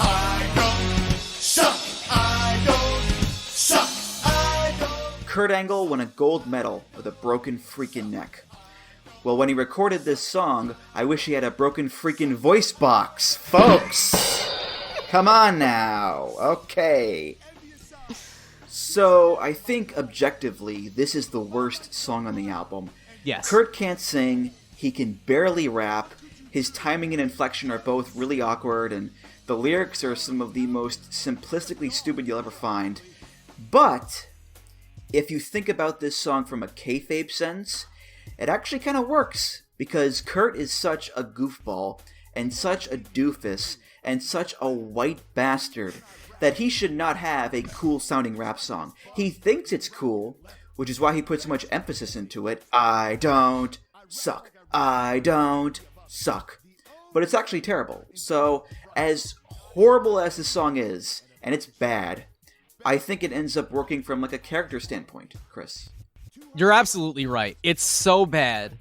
I don't suck. I don't suck. I don't. Kurt Angle won a gold medal with a broken freaking neck. Well, when he recorded this song, I wish he had a broken freaking voice box. Folks! Come on now. Okay. So, I think objectively, this is the worst song on the album. Yes. Kurt can't sing, he can barely rap, his timing and inflection are both really awkward, and the lyrics are some of the most simplistically stupid you'll ever find. But, if you think about this song from a kayfabe sense, it actually kind of works, because Kurt is such a goofball, and such a doofus, and such a white bastard that he should not have a cool-sounding rap song. He thinks it's cool, which is why he puts so much emphasis into it. I don't suck. I don't suck. But it's actually terrible. So, as horrible as this song is, and it's bad, I think it ends up working from like a character standpoint, Chris. You're absolutely right. It's so bad,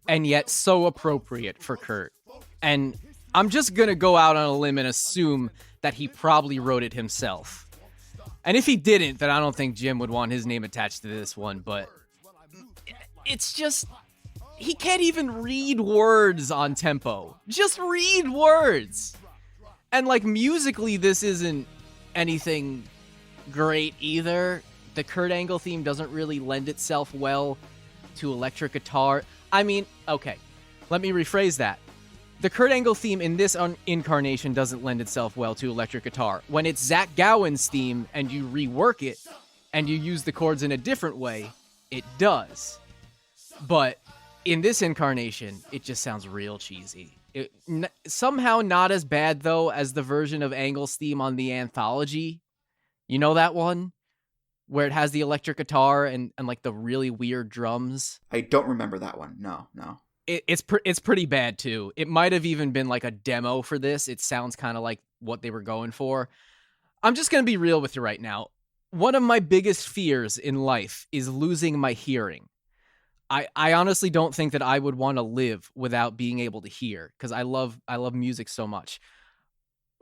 and yet so appropriate for Kurt. And I'm just gonna go out on a limb and assume that he probably wrote it himself. And if he didn't, then I don't think Jim would want his name attached to this one, but it's just, he can't even read words on tempo. Just read words. And like musically, this isn't anything great either. The Kurt Angle theme doesn't really lend itself well to electric guitar. I mean, okay, let me rephrase that. The Kurt Angle theme in this incarnation doesn't lend itself well to electric guitar. When it's Zach Gowen's theme and you rework it and you use the chords in a different way, it does. But in this incarnation, it just sounds real cheesy. Somehow not as bad, though, as the version of Angle's theme on the Anthology. You know that one? Where it has the electric guitar and like the really weird drums. I don't remember that one. No. It's pretty bad, too. It might have even been like a demo for this. It sounds kind of like what they were going for. I'm just going to be real with you right now. One of my biggest fears in life is losing my hearing. I honestly don't think that I would want to live without being able to hear, because I love music so much.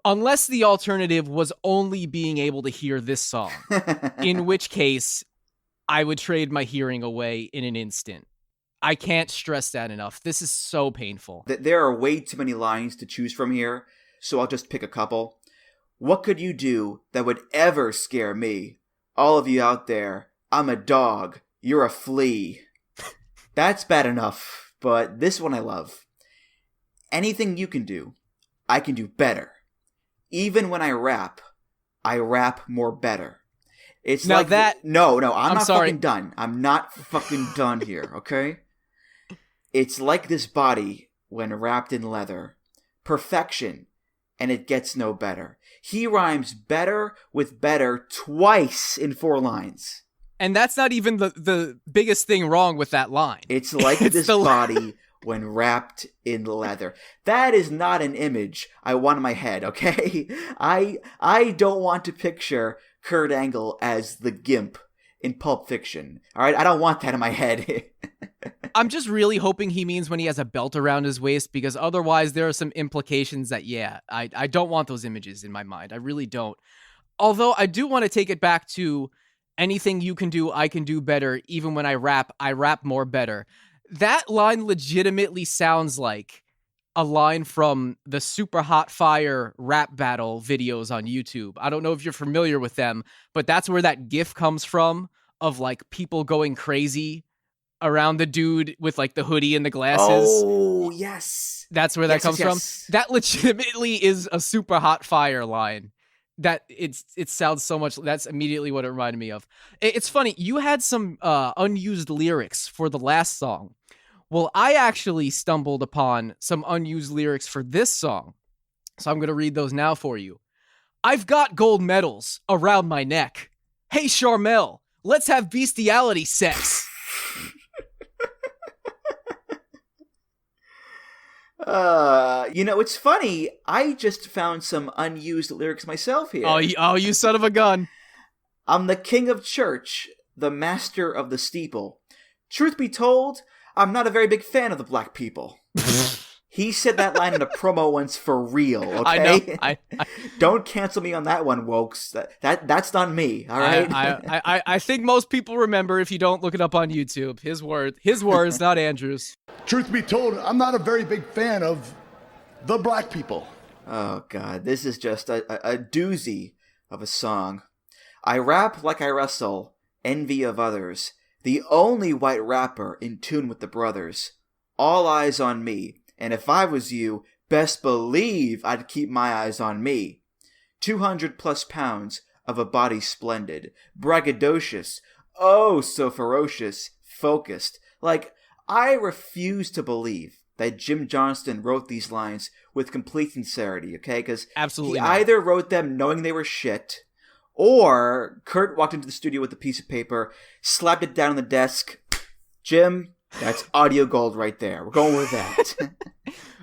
Unless the alternative was only being able to hear this song, in which case I would trade my hearing away in an instant. I can't stress that enough. This is so painful. There are way too many lines to choose from here, so I'll just pick a couple. What could you do that would ever scare me? All of you out there, I'm a dog, you're a flea. That's bad enough, but this one I love. Anything you can do, I can do better. Even when I rap more better. It's now like that. No, I'm not sorry. fucking done. I'm not fucking done here, okay? It's like this body when wrapped in leather. Perfection, and it gets no better. He rhymes better with better twice in 4 lines. And that's not even the biggest thing wrong with that line. It's like this body when wrapped in leather. That is not an image I want in my head, okay? I don't want to picture Kurt Angle as the Gimp in Pulp Fiction. All right, I don't want that in my head. I'm just really hoping he means when he has a belt around his waist, because otherwise there are some implications that, I don't want those images in my mind. I really don't. Although I do want to take it back to anything you can do, I can do better. Even when I rap more better. That line legitimately sounds like a line from the Super Hot Fire rap battle videos on YouTube. I don't know if you're familiar with them, but that's where that GIF comes from of like people going crazy around the dude with like the hoodie and the glasses. Oh, yes. That's where that comes from. That legitimately is a Super Hot Fire line. That it sounds so much. That's immediately what it reminded me of. It's funny. You had some unused lyrics for the last song. Well, I actually stumbled upon some unused lyrics for this song. So I'm going to read those now for you. I've got gold medals around my neck. Hey, Charmel, let's have bestiality sex. It's funny. I just found some unused lyrics myself here. Oh, you son of a gun. I'm the king of church, the master of the steeple. Truth be told, I'm not a very big fan of the black people. He said that line in a promo once for real, okay? I know. Don't cancel me on that one, wokes. That's not me, all right? I think most people remember if you don't look it up on YouTube. His words, not Andrew's. Truth be told, I'm not a very big fan of the black people. Oh, God. This is just a doozy of a song. I rap like I wrestle, envy of others. The only white rapper in tune with the brothers. All eyes on me. And if I was you, best believe I'd keep my eyes on me. 200 plus pounds of a body splendid. Braggadocious. Oh, so ferocious. Focused. Like, I refuse to believe that Jim Johnston wrote these lines with complete sincerity, okay? Because Absolutely he not. either wrote them knowing they were shit, or Kurt walked into the studio with a piece of paper, slapped it down on the desk. Jim, that's audio gold right there. We're going with that.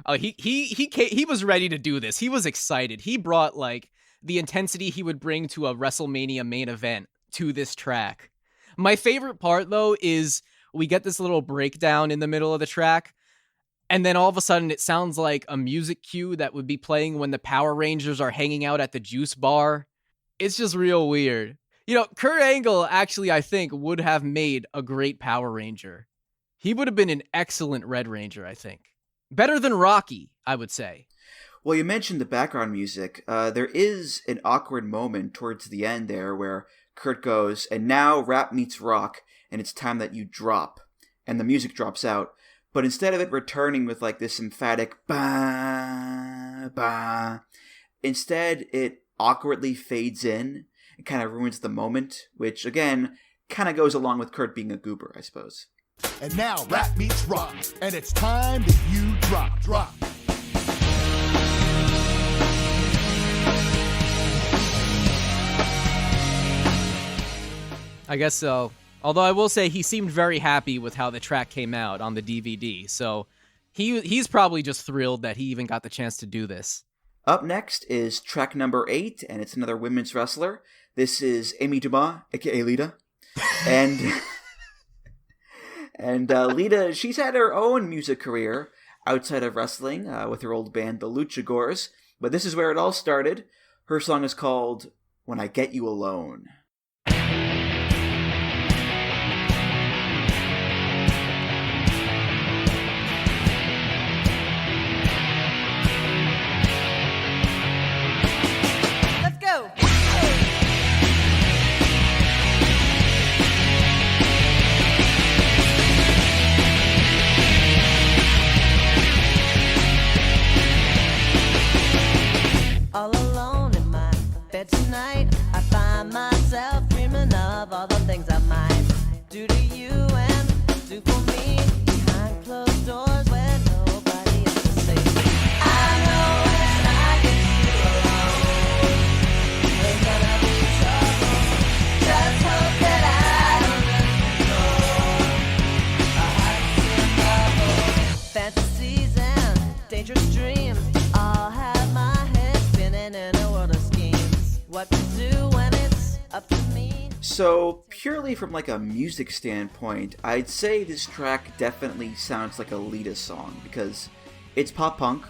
Oh, he was ready to do this. He was excited. He brought like the intensity he would bring to a WrestleMania main event to this track. My favorite part though is we get this little breakdown in the middle of the track, and then all of a sudden it sounds like a music cue that would be playing when the Power Rangers are hanging out at the juice bar. It's just real weird. You know, Kurt Angle actually, I think, would have made a great Power Ranger. He would have been an excellent Red Ranger, I think. Better than Rocky, I would say. Well, you mentioned the background music. There is an awkward moment towards the end there where Kurt goes, and now rap meets rock, and it's time that you drop. And the music drops out. But instead of it returning with like this emphatic ba ba, instead it awkwardly fades in. It kind of ruins the moment, which again kind of goes along with Kurt being a goober, I suppose. And now rap meets rock, and it's time that you drop. I guess so. Although I will say he seemed very happy with how the track came out on the DVD, so he's probably just thrilled that he even got the chance to do this. Up next is track number 8, and it's another women's wrestler. This is Amy Dumas, aka Lita. And Lita, she's had her own music career outside of wrestling with her old band, the Luchagors. But this is where it all started. Her song is called When I Get You Alone. All alone in my bed tonight, I find myself dreaming of all the things I might do to you and do for me behind closed doors where nobody is to see. I know when I get you alone, there's gonna be trouble. Just hope that I don't let you know. A heart fantasies and dangerous dreams all have my head spinning in a world of schemes. What to do when it's up to me? So, purely from like a music standpoint, I'd say this track definitely sounds like a Lita song because it's pop punk,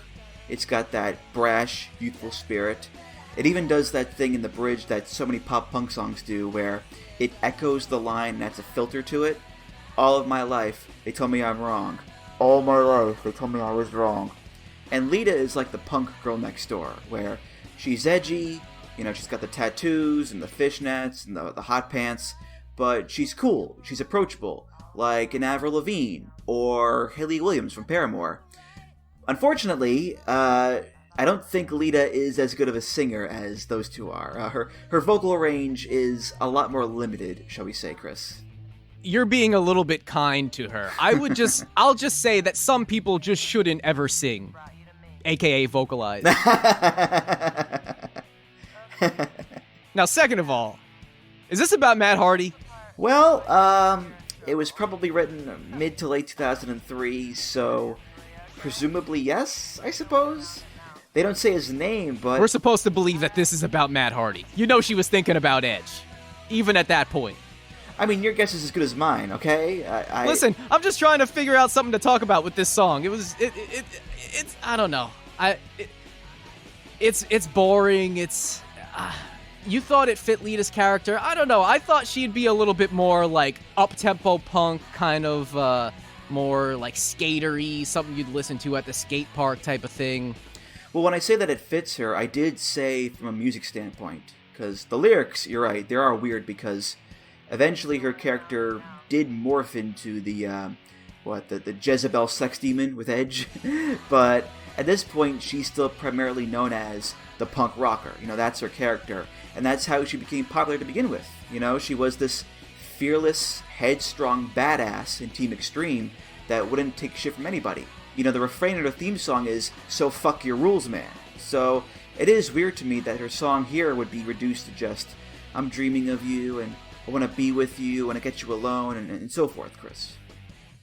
it's got that brash, youthful spirit. It even does that thing in the bridge that so many pop punk songs do where it echoes the line and adds a filter to it. All of my life, they told me I'm wrong. All my life, they told me I was wrong. And Lita is like the punk girl next door, where she's edgy, you know, she's got the tattoos and the fishnets and the hot pants, but she's cool, she's approachable, like an Avril Lavigne or Hayley Williams from Paramore. Unfortunately, I don't think Lita is as good of a singer as those two are. Her vocal range is a lot more limited, shall we say, Chris. You're being a little bit kind to her. I'll just say that some people just shouldn't ever sing, aka vocalize. Now, second of all, is this about Matt Hardy? Well, it was probably written mid to late 2003, so presumably yes, I suppose. They don't say his name, but We're supposed to believe that this is about Matt Hardy. You know she was thinking about Edge, even at that point. I mean, your guess is as good as mine, okay? Listen, I'm just trying to figure out something to talk about with this song. It's I don't know. It's boring. You thought it fit Lita's character. I don't know. I thought she'd be a little bit more like up-tempo punk, kind of more like skatery, something you'd listen to at the skate park type of thing. Well, when I say that it fits her, I did say from a music standpoint, because the lyrics, you're right, they are weird because eventually her character did morph into the Jezebel sex demon with Edge, but at this point she's still primarily known as the punk rocker. You know, that's her character, and that's how she became popular to begin with. You know, she was this fearless, headstrong badass in Team Extreme that wouldn't take shit from anybody. the refrain of the theme song is, "So fuck your rules, man." So it is weird to me that her song here would be reduced to just, "I'm dreaming of you, and I want to be with you, I want to get you alone," and so forth, Chris.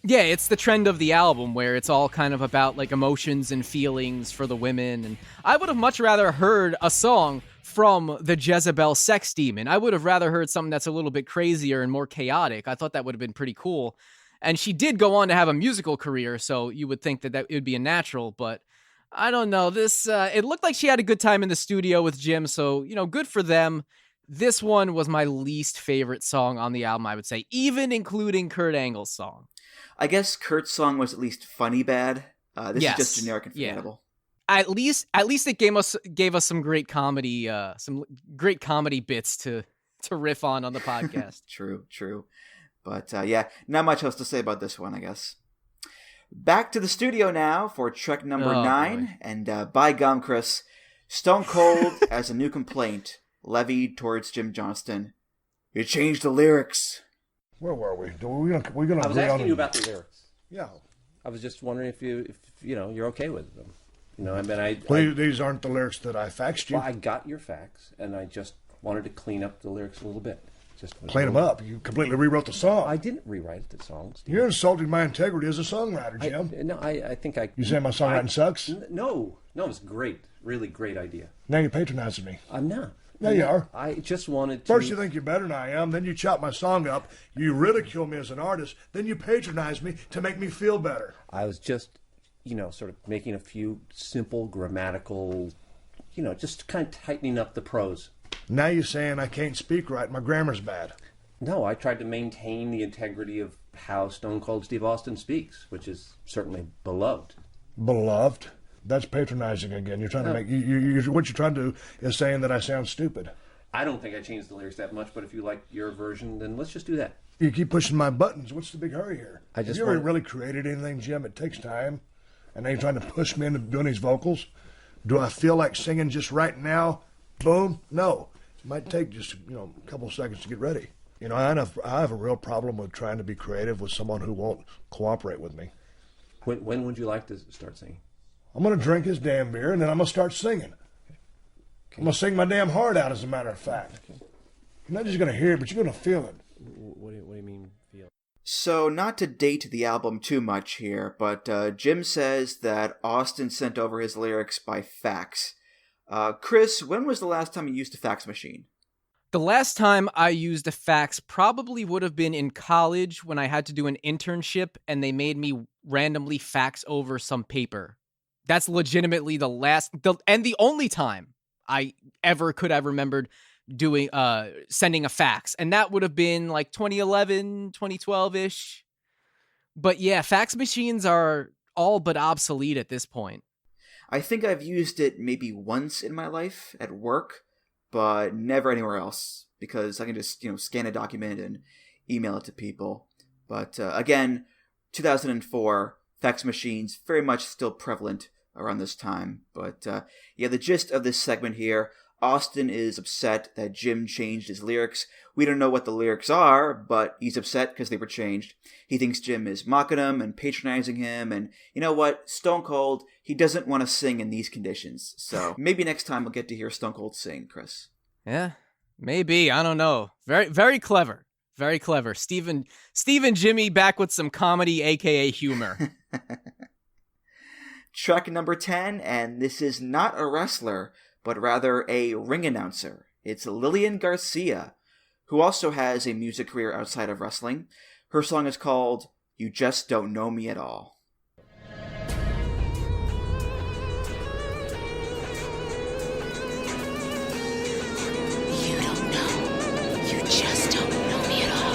Yeah, it's the trend of the album where it's all kind of about like emotions and feelings for the women. And I would have much rather heard a song from the Jezebel sex demon. I would have rather heard something that's a little bit crazier and more chaotic. I thought that would have been pretty cool. And she did go on to have a musical career, so you would think that it would be a natural, but I don't know. This it looked like she had a good time in the studio with Jim, so, good for them. This one was my least favorite song on the album, I would say, even including Kurt Angle's song. I guess Kurt's song was at least funny bad. This is just generic and forgettable. Yeah. At least it gave us some great comedy bits to riff on the podcast. True. But not much else to say about this one, I guess. Back to the studio now for Trek number 9, boy. And by gum, Chris, Stone Cold has a new complaint levied towards Jim Johnston. You changed the lyrics. Where were we? We're gonna I was asking you about the lyrics. Yeah. I was just wondering if you're okay with them. These aren't the lyrics that I faxed you. Well, I got your fax, and I just wanted to clean up the lyrics a little bit. Clean them up. You completely rewrote the song. I didn't rewrite the song, Steve. You're insulting my integrity as a songwriter, Jim. I think I... You saying my songwriting sucks? No, it's great. Really great idea. Now you're patronizing me. I'm not. Yeah, you are. I just wanted to... First you think you're better than I am, then you chop my song up, you ridicule me as an artist, then you patronize me to make me feel better. I was just, sort of making a few simple grammatical, just kind of tightening up the prose. Now you're saying I can't speak right, my grammar's bad. No, I tried to maintain the integrity of how Stone Cold Steve Austin speaks, which is certainly beloved. Beloved? That's patronizing again. You're trying to make what you're trying to do is saying that I sound stupid. I don't think I changed the lyrics that much, but if you like your version, then let's just do that. You keep pushing my buttons. What's the big hurry here? Have you ever really created anything, Jim? It takes time. And now you're trying to push me into doing these vocals? Do I feel like singing just right now? Boom? No. It might take just, a couple of seconds to get ready. I have a real problem with trying to be creative with someone who won't cooperate with me. When would you like to start singing? I'm going to drink his damn beer, and then I'm going to start singing. Okay. I'm going to sing my damn heart out, as a matter of fact. Okay. You're not just going to hear it, but you're going to feel it. What do you mean, feel? So, not to date the album too much here, but Jim says that Austin sent over his lyrics by fax. Chris, when was the last time you used a fax machine? The last time I used a fax probably would have been in college when I had to do an internship and they made me randomly fax over some paper. That's legitimately the only time I ever could have remembered doing sending a fax. And that would have been like 2011, 2012-ish. But yeah, fax machines are all but obsolete at this point. I think I've used it maybe once in my life at work, but never anywhere else because I can just, scan a document and email it to people. But again, 2004, fax machines very much still prevalent around this time. But the gist of this segment here, Austin is upset that Jim changed his lyrics. We don't know what the lyrics are, but he's upset because they were changed. He thinks Jim is mocking him and patronizing him, and you know what? Stone Cold, he doesn't want to sing in these conditions. So maybe next time we'll get to hear Stone Cold sing, Chris. Yeah, maybe. I don't know. Very, very clever. Very clever. Steve and Jimmy back with some comedy, aka humor. Track number 10, and this is not a wrestler, but rather a ring announcer. It's Lillian Garcia, who also has a music career outside of wrestling. Her song is called You Just Don't Know Me at All. You don't know. You just don't know me at all.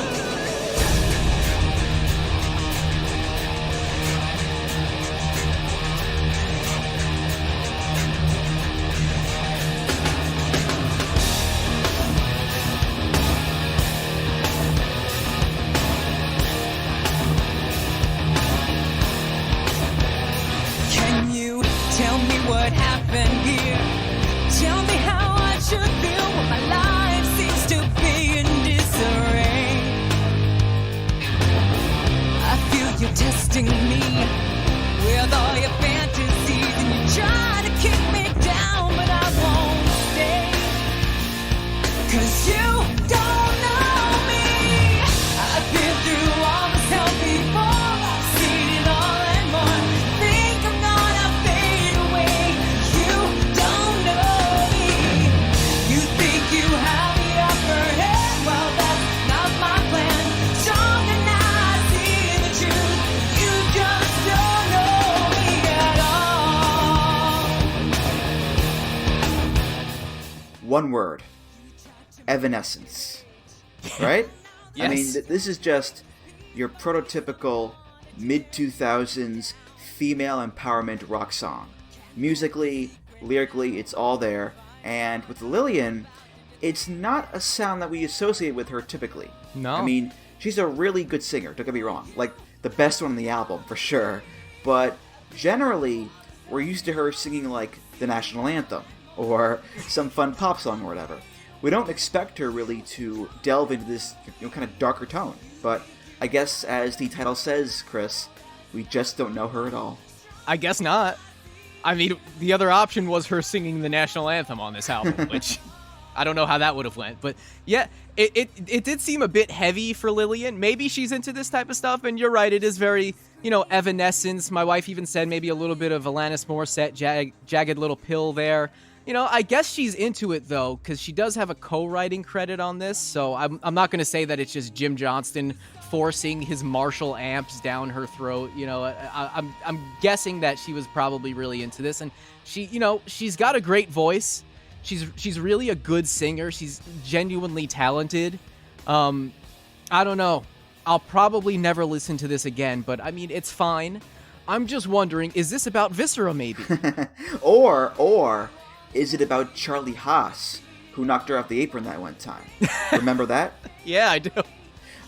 You don't know me. I've been through all this hell before. I've seen it all and more. Think I'm gonna fade away. You don't know me. You think you have the upper hand. Well, that's not my plan. Stronger now, I see the truth. You just don't know me at all. One word. Evanescence. Right? Yes. I mean, this is just your prototypical mid-2000s female empowerment rock song. Musically, lyrically, it's all there. And with Lillian, it's not a sound that we associate with her typically. No. I mean, she's a really good singer, don't get me wrong. Like, the best one on the album, for sure. But generally, we're used to her singing, like, the national anthem, or some fun pop song or whatever. We don't expect her really to delve into this kind of darker tone. But I guess, as the title says, Chris, we just don't know her at all. I guess not. I mean, the other option was her singing the national anthem on this album, which I don't know how that would have went. But yeah, it did seem a bit heavy for Lillian. Maybe she's into this type of stuff, and you're right, it is very, Evanescence. My wife even said maybe a little bit of Alanis Morissette, Jagged Little Pill there. I guess she's into it, though, because she does have a co-writing credit on this, so I'm not going to say that it's just Jim Johnston forcing his Marshall amps down her throat. I'm guessing that she was probably really into this, and she's got a great voice. She's really a good singer. She's genuinely talented. I don't know. I'll probably never listen to this again, but I mean, it's fine. I'm just wondering, is this about Viscera, maybe? Or is it about Charlie Haas, who knocked her off the apron that one time? Remember that? Yeah, I do.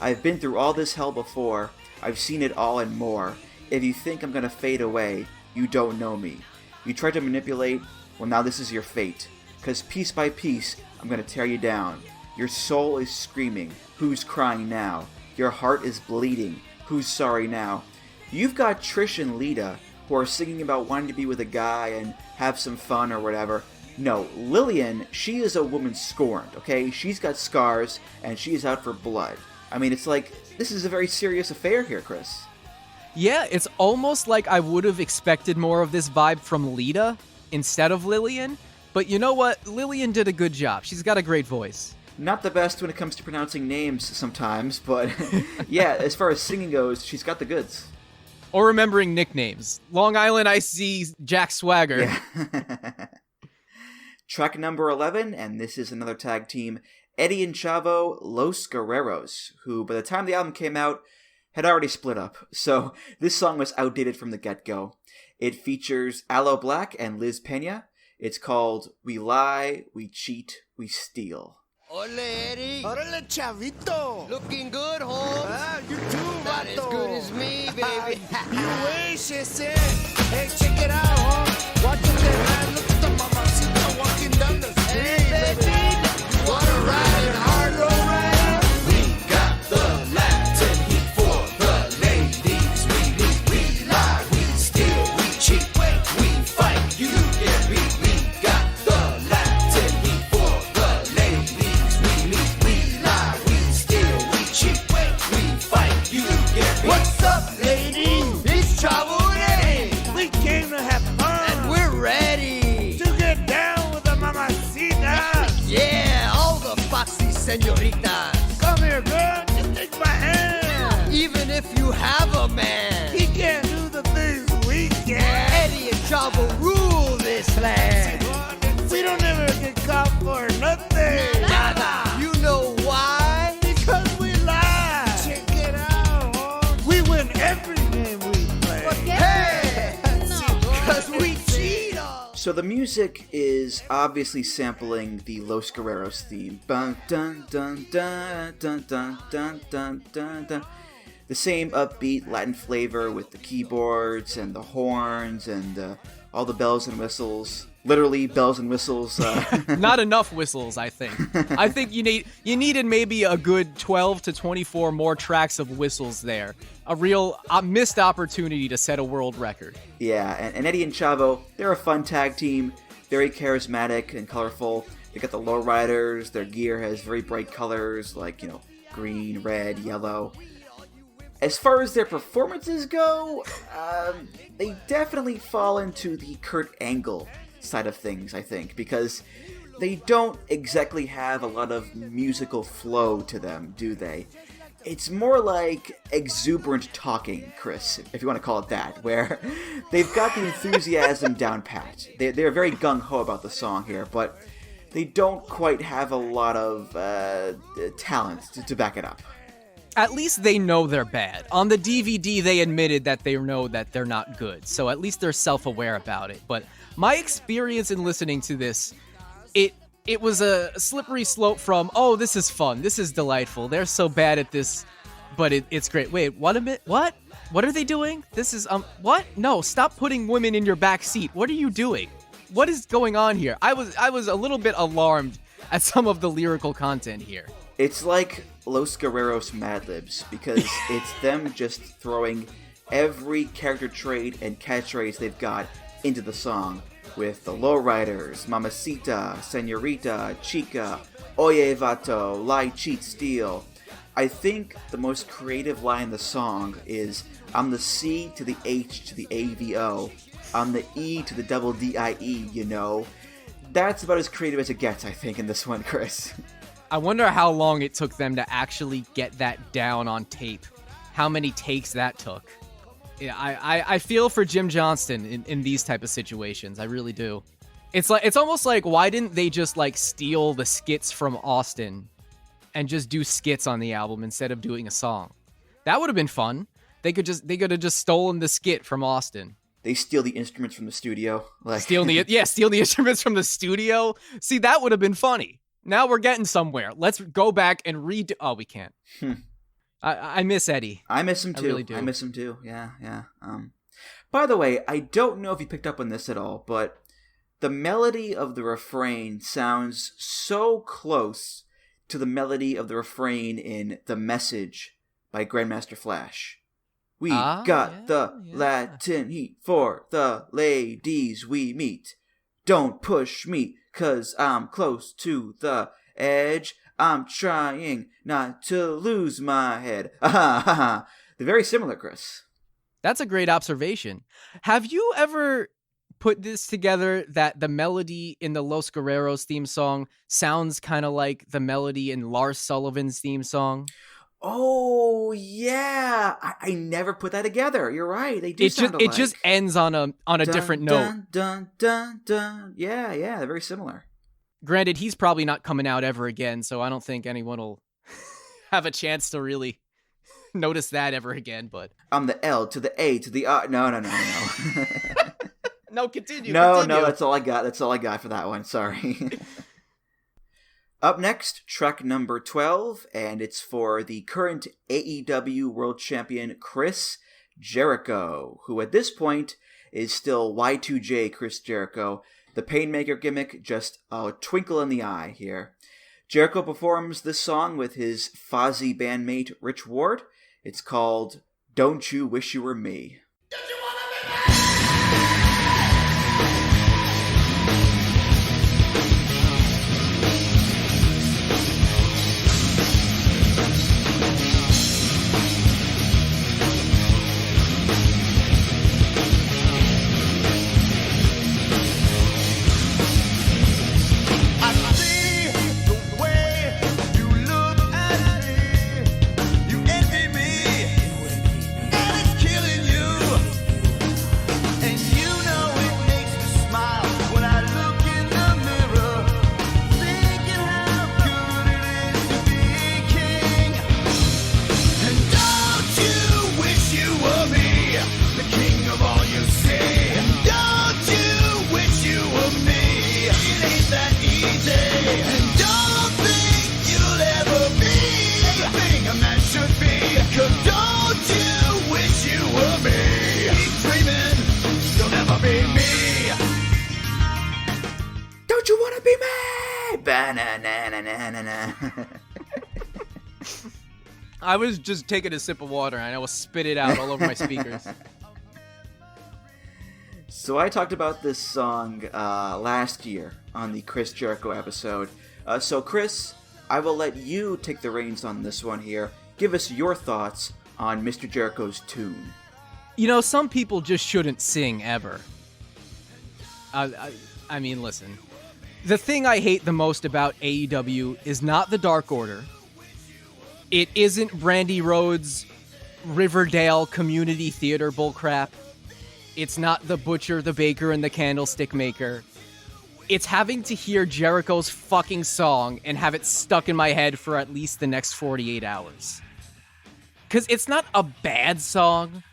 I've been through all this hell before. I've seen it all and more. If you think I'm gonna fade away, you don't know me. You tried to manipulate, well now this is your fate. 'Cause piece by piece, I'm gonna tear you down. Your soul is screaming, who's crying now? Your heart is bleeding, who's sorry now? You've got Trish and Lita, who are singing about wanting to be with a guy and have some fun or whatever. No, Lillian, she is a woman scorned, okay? She's got scars, and she is out for blood. I mean, it's like, this is a very serious affair here, Chris. Yeah, it's almost like I would have expected more of this vibe from Lita instead of Lillian. But you know what? Lillian did a good job. She's got a great voice. Not the best when it comes to pronouncing names sometimes, but yeah, as far as singing goes, she's got the goods. Or remembering nicknames. Long Island IC Jack Swagger. Yeah. Track number 11, and this is another tag team, Eddie and Chavo, Los Guerreros, who by the time the album came out, had already split up. So this song was outdated from the get-go. It features Aloe Black and Liz Pena. It's called We Lie, We Cheat, We Steal. Ole, Eddie. Órale, chavito. Looking good, Holmes. Ah, you too, Not as vato. good as me, baby. You wish, ese. Hey, check it out, huh? Watch it there, man. Look at the mamacita walking down the street, Hey, baby. You wanna ride in hard road rider? We got the Latin heat for the ladies. We lie, we steal, we cheat, we fight. You get beat. We got the Latin heat for the ladies. We lie, we steal, we cheat, we fight. You get beat. What's up, lady? It's Chavo Eddie. We came to have fun. And we're ready. To get down with the mamacita. Yeah, all the foxy senoritas. Come here, girl. Just take my hand. Even if you have a man. He can't do the things we can. Eddie and Chavo rule this land. We don't ever get caught for nothing. Nada. You know why? Because we lie. Check it out, huh? We win every game we play. Hey! Because we cheat on. So the music is obviously sampling the Los Guerreros theme. Dun, dun, dun, dun, dun, dun, dun, dun, dun, dun. The same upbeat Latin flavor with the keyboards and the horns and all the bells and whistles. Literally bells and whistles. Not enough whistles, I think. I think you needed maybe a good 12 to 24 more tracks of whistles there. A real missed opportunity to set a world record. Yeah, and Eddie and Chavo, they're a fun tag team, very charismatic and colorful. They got the lowriders. Their gear has very bright colors like, green, red, yellow. As far as their performances go, they definitely fall into the Kurt Angle side of things, I think, because they don't exactly have a lot of musical flow to them, do they? It's more like exuberant talking, Chris, if you want to call it that, where they've got the enthusiasm down pat. They're very gung-ho about the song here, but they don't quite have a lot of talent to back it up. At least they know they're bad. On the DVD, they admitted that they know that they're not good, so at least they're self-aware about it. But my experience in listening to this, it was a slippery slope from, oh, this is fun, this is delightful, they're so bad at this, but it's great. Wait, what a minute, what? What are they doing? This is, what? No, stop putting women in your back seat. What are you doing? What is going on here? I was a little bit alarmed at some of the lyrical content here. It's like Los Guerreros Mad Libs, because it's them just throwing every character trait and catchphrase they've got into the song, with the lowriders, Mamacita, Senorita, Chica, Oye Vato, Lie, Cheat, Steal. I think the most creative line in the song is, I'm the C to the H to the AVO, I'm the E to the double DIE, That's about as creative as it gets, I think, in this one, Chris. I wonder how long it took them to actually get that down on tape. How many takes that took. Yeah, I feel for Jim Johnston in these type of situations. I really do. It's almost like, why didn't they just steal the skits from Austin and just do skits on the album instead of doing a song? That would have been fun. They could have just stolen the skit from Austin. They steal the instruments from the studio. Steal the instruments from the studio. See, that would have been funny. Now we're getting somewhere. Let's go back and redo. Oh, we can't. I miss Eddie. I miss him too. I really do. I miss him too. Yeah. By the way, I don't know if you picked up on this at all, but the melody of the refrain sounds so close to the melody of the refrain in The Message by Grandmaster Flash. We got the Latin heat for the ladies we meet. Don't push me, 'cause I'm close to the edge. I'm trying not to lose my head. They're very similar, Chris. That's a great observation. Have you ever put this together that the melody in the Los Guerreros theme song sounds kind of like the melody in Lars Sullivan's theme song? Oh, yeah. I never put that together. You're right. They do sound alike. It just ends on a different note. Dun, dun, dun. Yeah, they're very similar. Granted, he's probably not coming out ever again, so I don't think anyone will have a chance to really notice that ever again, but... I'm the L to the A to the R... No. No, continue. No, that's all I got. That's all I got for that one. Sorry. Up next, track number 12, and it's for the current AEW World Champion Chris Jericho, who at this point is still Y2J Chris Jericho. The Painmaker gimmick, just a twinkle in the eye here. Jericho performs this song with his Fozzy bandmate Rich Ward. It's called Don't You Wish You Were Me. I was just taking a sip of water and I will spit it out all over my speakers. So I talked about this song last year on the Chris Jericho episode. So Chris, I will let you take the reins on this one here. Give us your thoughts on Mr. Jericho's tune. You know, some people just shouldn't sing ever. I mean, listen. The thing I hate the most about AEW is not the Dark Order. It isn't Brandy Rhodes' Riverdale Community Theater bullcrap. It's not the Butcher, the Baker, and the Candlestick Maker. It's having to hear Jericho's fucking song and have it stuck in my head for at least the next 48 hours. Because it's not a bad song.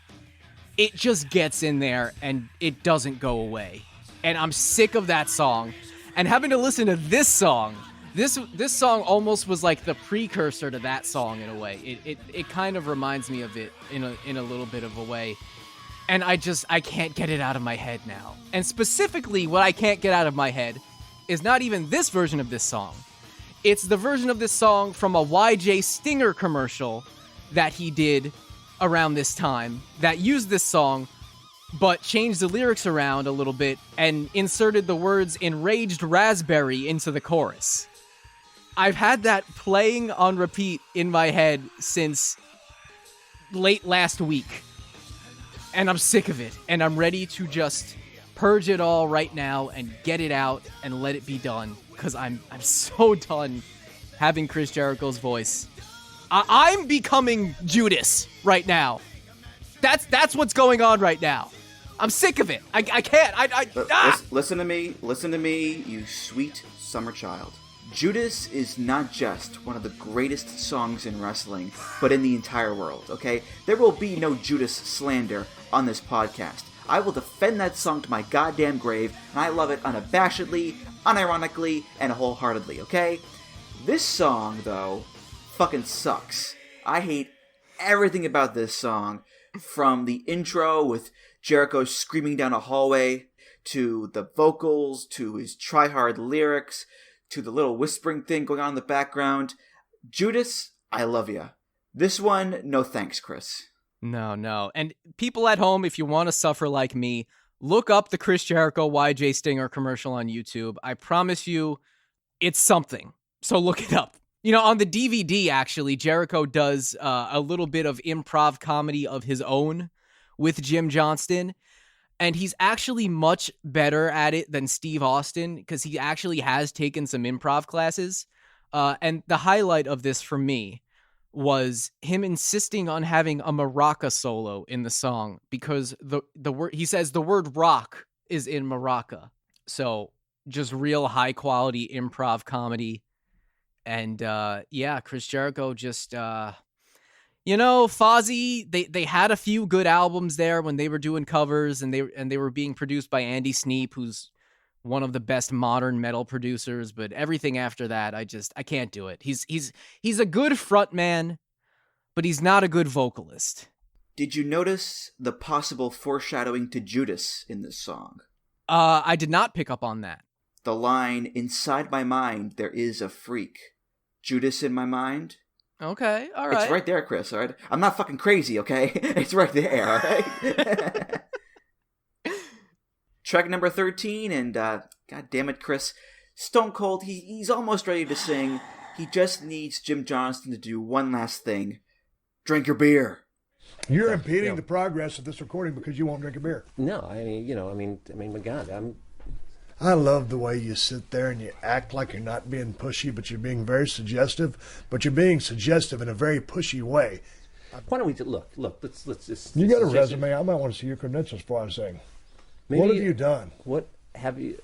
It just gets in there and it doesn't go away. And I'm sick of that song. And having to listen to this song, this song almost was like the precursor to that song in a way. It kind of reminds me of it in a little bit of a way. And I can't get it out of my head now. And specifically, what I can't get out of my head is not even this version of this song. It's the version of this song from a YJ Stinger commercial that he did around this time that used this song, but changed the lyrics around a little bit and inserted the words "enraged raspberry" into the chorus. I've had that playing on repeat in my head since late last week. And I'm sick of it. And I'm ready to just purge it all right now and get it out and let it be done. Because I'm so done having Chris Jericho's voice. I'm becoming Judas right now. That's what's going on right now. I'm sick of it. I can't. Listen to me, you sweet summer child. Judas is not just one of the greatest songs in wrestling, but in the entire world, okay? There will be no Judas slander on this podcast. I will defend that song to my goddamn grave, and I love it unabashedly, unironically, and wholeheartedly, okay? This song, though, fucking sucks. I hate everything about this song, from the intro with Jericho screaming down a hallway, to the vocals, to his try-hard lyrics, to the little whispering thing going on in the background. Judas, I love ya. This one, no thanks, Chris. No. And people at home, if you want to suffer like me, look up the Chris Jericho YJ Stinger commercial on YouTube. I promise you, it's something. So look it up. You know, on the DVD, actually, Jericho does a little bit of improv comedy of his own with Jim Johnston. And he's actually much better at it than Steve Austin, because he actually has taken some improv classes. And the highlight of this for me was him insisting on having a maraca solo in the song, because the word, he says the word rock is in maraca. So just real high quality improv comedy. And Chris Jericho just Fozzy, they had a few good albums there when they were doing covers, and they were being produced by Andy Sneap, who's one of the best modern metal producers. But everything after that, I can't do it. He's a good frontman, but he's not a good vocalist. Did you notice the possible foreshadowing to Judas in this song? I did not pick up on that. The line, "Inside my mind, there is a freak. Judas in my mind." Okay, all right. It's right there, Chris, all right? I'm not fucking crazy, okay? It's right there, all right? Track number 13, and God damn it, Chris. Stone Cold, he's almost ready to sing. He just needs Jim Johnston to do one last thing. Drink your beer. You're impeding the progress of this recording because you won't drink a beer. No, I mean, my God, I love the way you sit there and you act like you're not being pushy, but you're being very suggestive. But you're being suggestive in a very pushy way. Why don't we look? Let's just. You got a resume. I might want to see your credentials before I sing. Maybe, what have you done? What have you?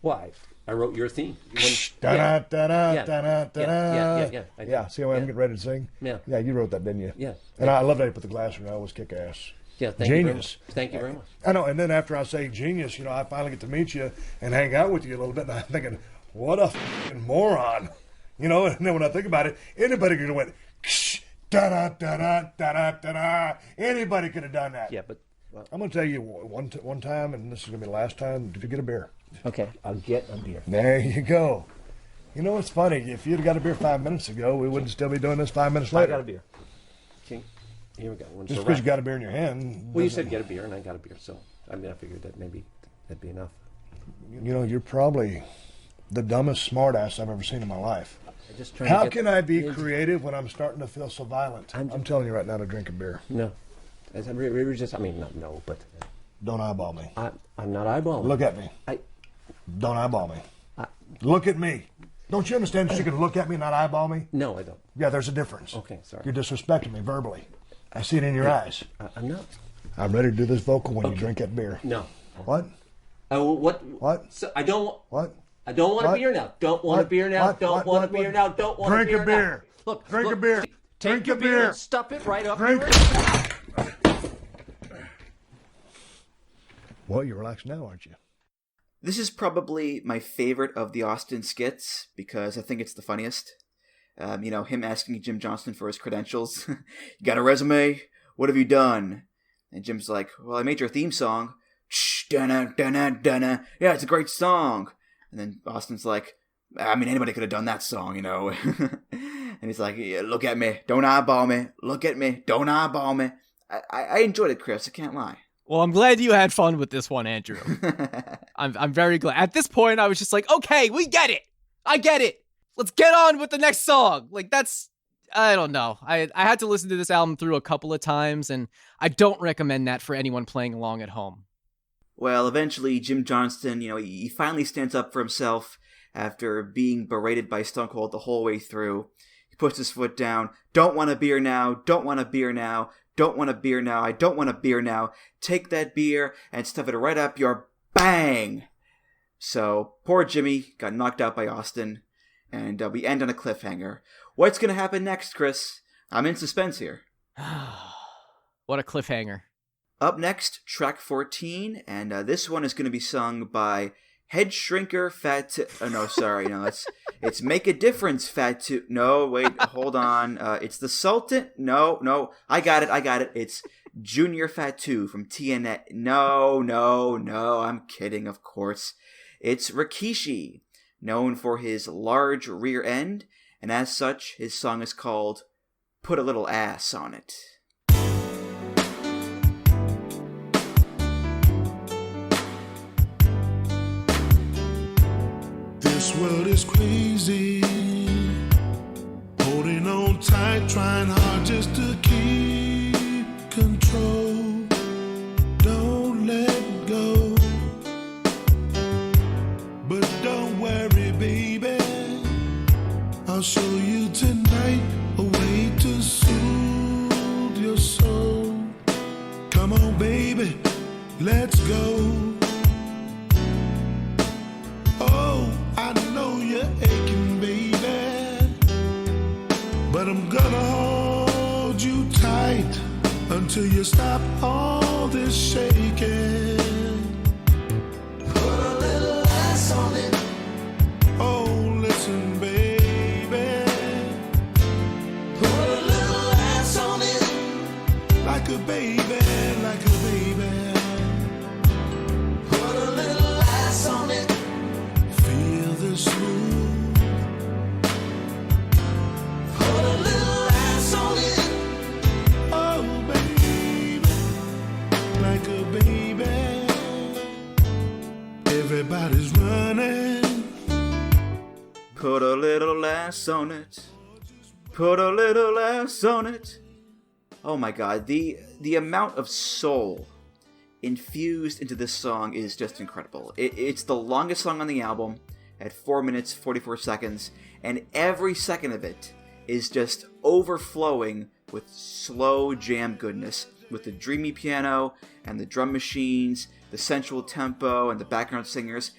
Why? I wrote your theme. Yeah. See how I'm getting ready to sing? Yeah. Yeah, you wrote that, didn't you? Yeah. And I love that you put the glass in. I always kick ass. Yeah, genius. Thank you very much. I know, and then after I say genius, I finally get to meet you and hang out with you a little bit, and I'm thinking, what a fucking moron. And then when I think about it, anybody could have went, da-da-da-da-da-da-da-da. Anybody could have done that. Yeah, but... Well, I'm going to tell you one time, and this is going to be the last time, to get a beer. Okay, I'll get a beer. There you go. It's funny. If you'd have got a beer 5 minutes ago, we wouldn't still be doing this 5 minutes later. I got a beer. King. Here we go. Just because you got a beer in your hand. Well, you said get a beer, and I got a beer, so I figured that maybe That'd be enough. You know, you're probably the dumbest smartass I've ever seen in my life. Just trying How to get can I be creative when I'm starting to feel so violent? I'm telling you right now to drink a beer. No. We just, I mean, not no, but... Don't eyeball me. I'm not eyeballing. Look at me. Don't eyeball me. Look at me. Don't you understand that you can look at me and not eyeball me? No, I don't. Yeah, there's a difference. Okay, sorry. You're disrespecting me verbally. I see it in your eyes. I'm not. I'm ready to do this vocal when you drink that beer. No. What? What? What? So I don't... What? I don't want a beer now. Don't want a beer now. Don't want a beer now. Don't want a beer now. Drink a beer. Look, drink a beer. Take your beer and stuff it right up Drink. your... Well, you're relaxed now, aren't you? This is probably my favorite of the Austin skits because I think it's the funniest. Him asking Jim Johnston for his credentials. You got a resume? What have you done? And Jim's like, well, I made your theme song. Shh, dun-na, dun-na, dun-na. Yeah, it's a great song. And then Austin's like, I mean, anybody could have done that song, you know. And he's like, yeah, look at me. Don't eyeball me. Look at me. Don't eyeball me. I enjoyed it, Chris. I can't lie. Well, I'm glad you had fun with this one, Andrew. I'm very glad. At this point, I was just like, okay, we get it. I get it. Let's get on with the next song. Like, I don't know. I had to listen to this album through a couple of times, and I don't recommend that for anyone playing along at home. Well, eventually, Jim Johnston, he finally stands up for himself after being berated by Stone Cold the whole way through. He puts his foot down. Don't want a beer now. Don't want a beer now. Don't want a beer now. I don't want a beer now. Take that beer and stuff it right up your bang. So, poor Jimmy got knocked out by Austin, and we end on a cliffhanger. What's going to happen next, Chris? I'm in suspense here. What a cliffhanger. Up next, track 14, and this one is going to be sung by Head Shrinker it's Make a Difference Fat Tooth. No, wait, hold on. It's the Sultan. No, I got it. It's Junior Fatu from TNA. No, I'm kidding, of course. It's Rikishi, known for his large rear end, and as such, his song is called Put a Little Ass on It. This world is crazy, holding on tight, trying hard just to keep control. Don't let go, but don't worry, baby. I'll show you tonight a way to soothe your soul. Come on, baby, let's go. I know you're aching, baby, but I'm gonna hold you tight until you stop all this shaking. Put a little ass on it. Oh, listen, baby. Put a little ass on it. Like a baby, like a baby. Put a little ass on it. Smooth. Put a little ass on it. Oh, baby, like a baby. Everybody's running. Put a little ass on it. Put a little ass on it. Oh my god, the amount of soul infused into this song is just incredible. It's the longest song on the album, at 4 minutes, 44 seconds, and every second of it is just overflowing with slow jam goodness, with the dreamy piano and the drum machines, the sensual tempo and the background singers.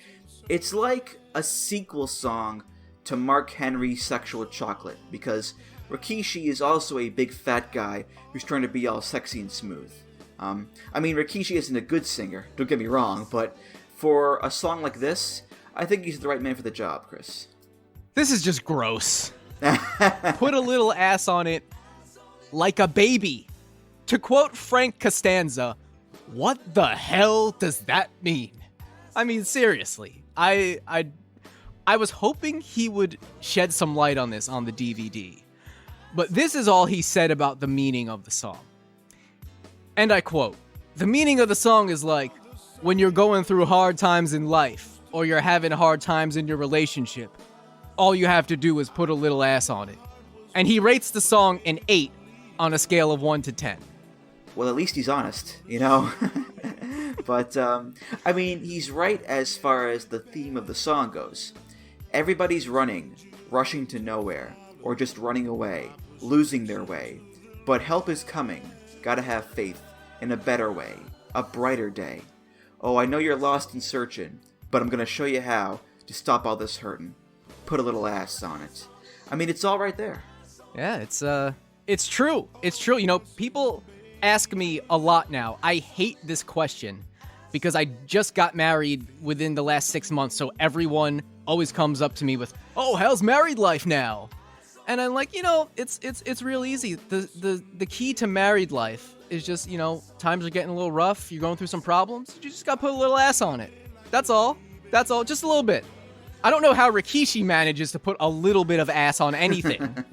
It's like a sequel song to Mark Henry's Sexual Chocolate, because Rikishi is also a big fat guy who's trying to be all sexy and smooth. Rikishi isn't a good singer, don't get me wrong, but for a song like this, I think he's the right man for the job, Chris. This is just gross. Put a little ass on it like a baby. To quote Frank Costanza, what the hell does that mean? I mean, seriously. I was hoping he would shed some light on this on the DVD. But this is all he said about the meaning of the song. And I quote, the meaning of the song is like, when you're going through hard times in life or you're having hard times in your relationship, all you have to do is put a little ass on it. And he rates the song an 8 on a scale of 1 to 10. Well, at least he's honest, you know? But, I mean, he's right as far as the theme of the song goes. Everybody's running, rushing to nowhere, or just running away, losing their way. But help is coming. Gotta have faith in a better way, a brighter day. Oh, I know you're lost and searching, but I'm gonna show you how to stop all this hurting. Put a little ass on it. I mean, it's all right there. Yeah, it's true. It's true. You know, people ask me a lot now. I hate this question because I just got married within the last 6 months, so everyone always comes up to me with, "Oh, how's married life now?" And I'm like, you know, it's real easy. The key to married life is just, you know, times are getting a little rough, you're going through some problems, you just gotta put a little ass on it. That's all. That's all. Just a little bit. I don't know how Rikishi manages to put a little bit of ass on anything,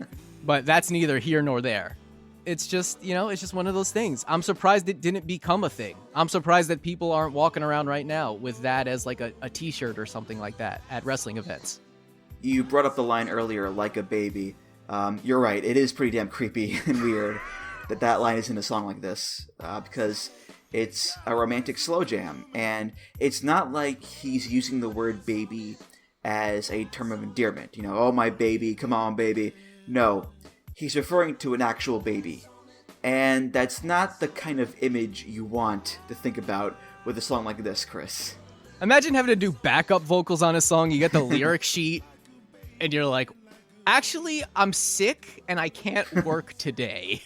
but that's neither here nor there. It's just, you know, it's just one of those things. I'm surprised it didn't become a thing. I'm surprised that people aren't walking around right now with that as like a t-shirt or something like that at wrestling events. You brought up the line earlier, like a baby. You're right, it is pretty damn creepy and weird that line is in a song like this, because it's a romantic slow jam, and it's not like he's using the word baby as a term of endearment. You know, oh my baby, come on baby. No, he's referring to an actual baby. And that's not the kind of image you want to think about with a song like this, Chris. Imagine having to do backup vocals on a song, you get the lyric sheet, and you're like, actually, I'm sick and I can't work today.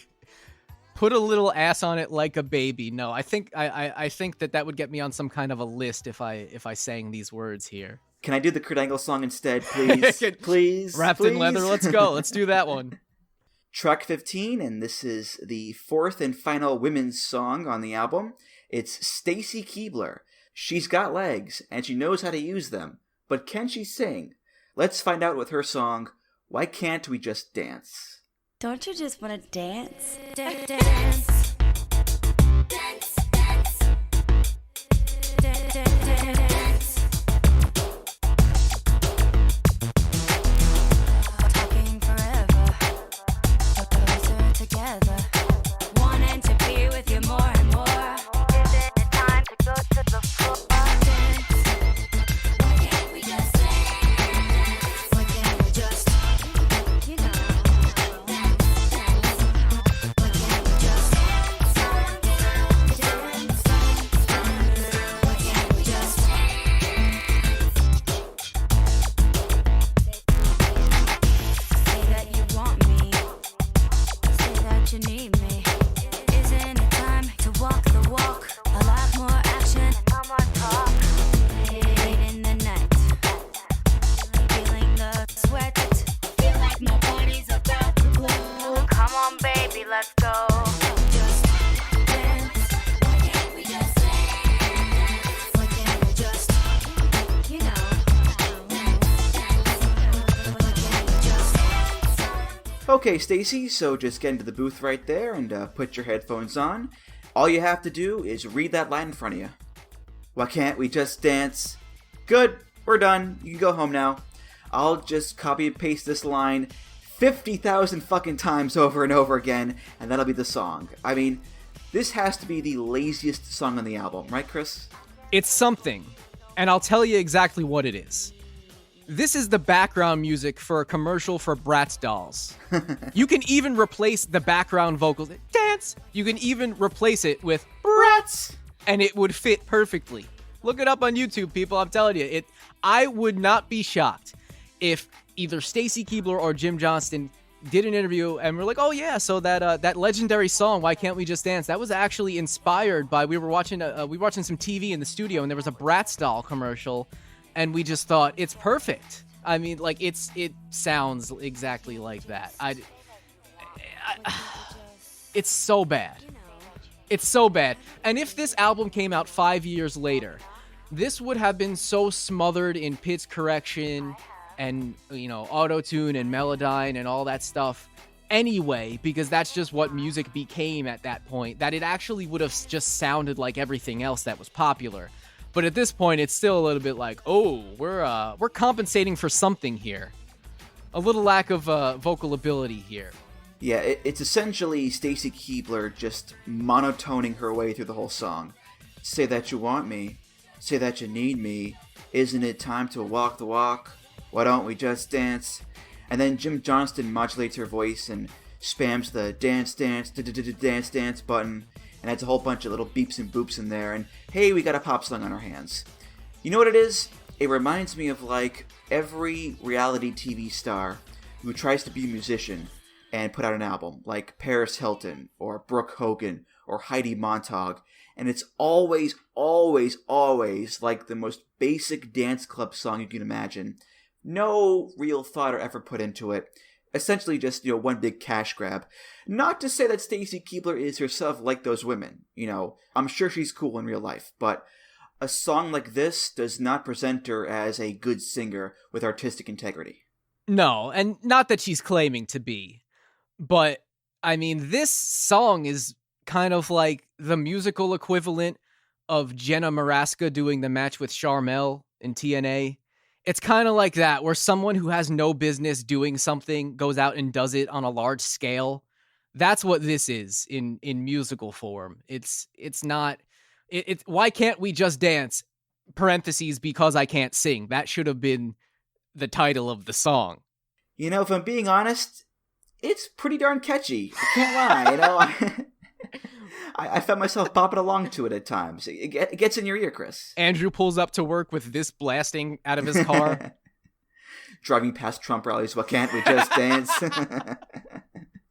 Put a little ass on it like a baby. No, I think I think that would get me on some kind of a list if I sang these words here. Can I do the Kurt Angle song instead, please? Please? Wrapped in leather, let's go. Let's do that one. Track 15, and this is the fourth and final women's song on the album. It's Stacy Keibler. She's got legs, and she knows how to use them. But can she sing? Let's find out with her song, Why Can't We Just Dance? Don't you just want to dance? Dance. Dance. Talking forever, closer together, wanting to be with you more and more. Isn't it time to go to the floor? Dance. Why can't we just dance? Why can't we just, you know, dance? Why can't we just dance? Why can't we just say that you want me? Say that you need me. Isn't it time to walk the walk? A lot more action and no more talk. Late in the night, feeling the sweat. Feel like my body's about to glow. Come on, baby, let's go. Just dance. Why can't we just dance? Why can't we just, you know, why can't we just Okay, Stacy, so just get into the booth right there and put your headphones on. All you have to do is read that line in front of you. Why can't we just dance? Good, we're done. You can go home now. I'll just copy and paste this line 50,000 fucking times over and over again, and that'll be the song. I mean, this has to be the laziest song on the album, right, Chris? It's something, and I'll tell you exactly what it is. This is the background music for a commercial for Bratz dolls. You can even replace the background vocals. Dance! You can even replace it with Bratz! And it would fit perfectly. Look it up on YouTube, people. I'm telling you, I would not be shocked if either Stacy Keibler or Jim Johnston did an interview and we're like, oh yeah, so that legendary song, Why Can't We Just Dance, that was actually inspired by, we were watching some TV in the studio and there was a Bratz doll commercial and we just thought, it's perfect. I mean, like, it sounds exactly like that. It's so bad. It's so bad. And if this album came out 5 years later, this would have been so smothered in pitch correction and, you know, auto-tune and Melodyne and all that stuff anyway, because that's just what music became at that point, that it actually would have just sounded like everything else that was popular. But at this point, it's still a little bit like, oh, we're compensating for something here. A little lack of vocal ability here. Yeah, it's essentially Stacy Keibler just monotoning her way through the whole song. Say that you want me. Say that you need me. Isn't it time to walk the walk? Why don't we just dance? And then Jim Johnston modulates her voice and spams the dance, dance, dance, dance button, and adds a whole bunch of little beeps and boops in there, and hey, we got a pop song on our hands. You know what it is? It reminds me of like every reality TV star who tries to be a musician and put out an album, like Paris Hilton, or Brooke Hogan, or Heidi Montag, and it's always, always, always like the most basic dance club song you can imagine. No real thought or effort put into it. Essentially just, one big cash grab. Not to say that Stacy Keibler is herself like those women. I'm sure she's cool in real life, but a song like this does not present her as a good singer with artistic integrity. No, and not that she's claiming to be. But, I mean, this song is kind of like the musical equivalent of Jenna Maraska doing the match with Sharmell in TNA. It's kind of like that, where someone who has no business doing something goes out and does it on a large scale. That's what this is in musical form. It's not... why can't we just dance? Parentheses, because I can't sing. That should have been the title of the song. If I'm being honest, it's pretty darn catchy. I can't lie, I found myself bopping along to it at times. It gets in your ear, Chris. Andrew pulls up to work with this blasting out of his car. Driving past Trump rallies, why can't we just dance?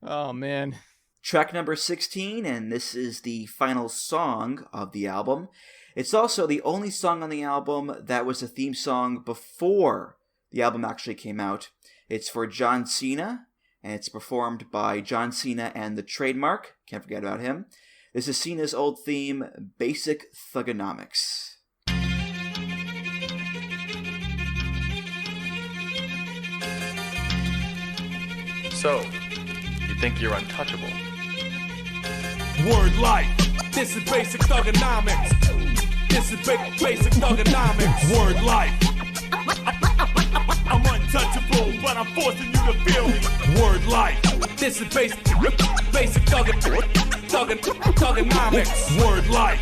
Oh, man. Track number 16, and this is the final song of the album. It's also the only song on the album that was a theme song before the album actually came out. It's for John Cena, and it's performed by John Cena and the Trademark. Can't forget about him. This is Cena's old theme, Basic Thugonomics. So, you think you're untouchable? Word life. This is basic thugonomics. This is basic thugonomics. Word life. I'm untouchable, but I'm forcing you to feel me. Word life. This is basic thugonomics. Word life.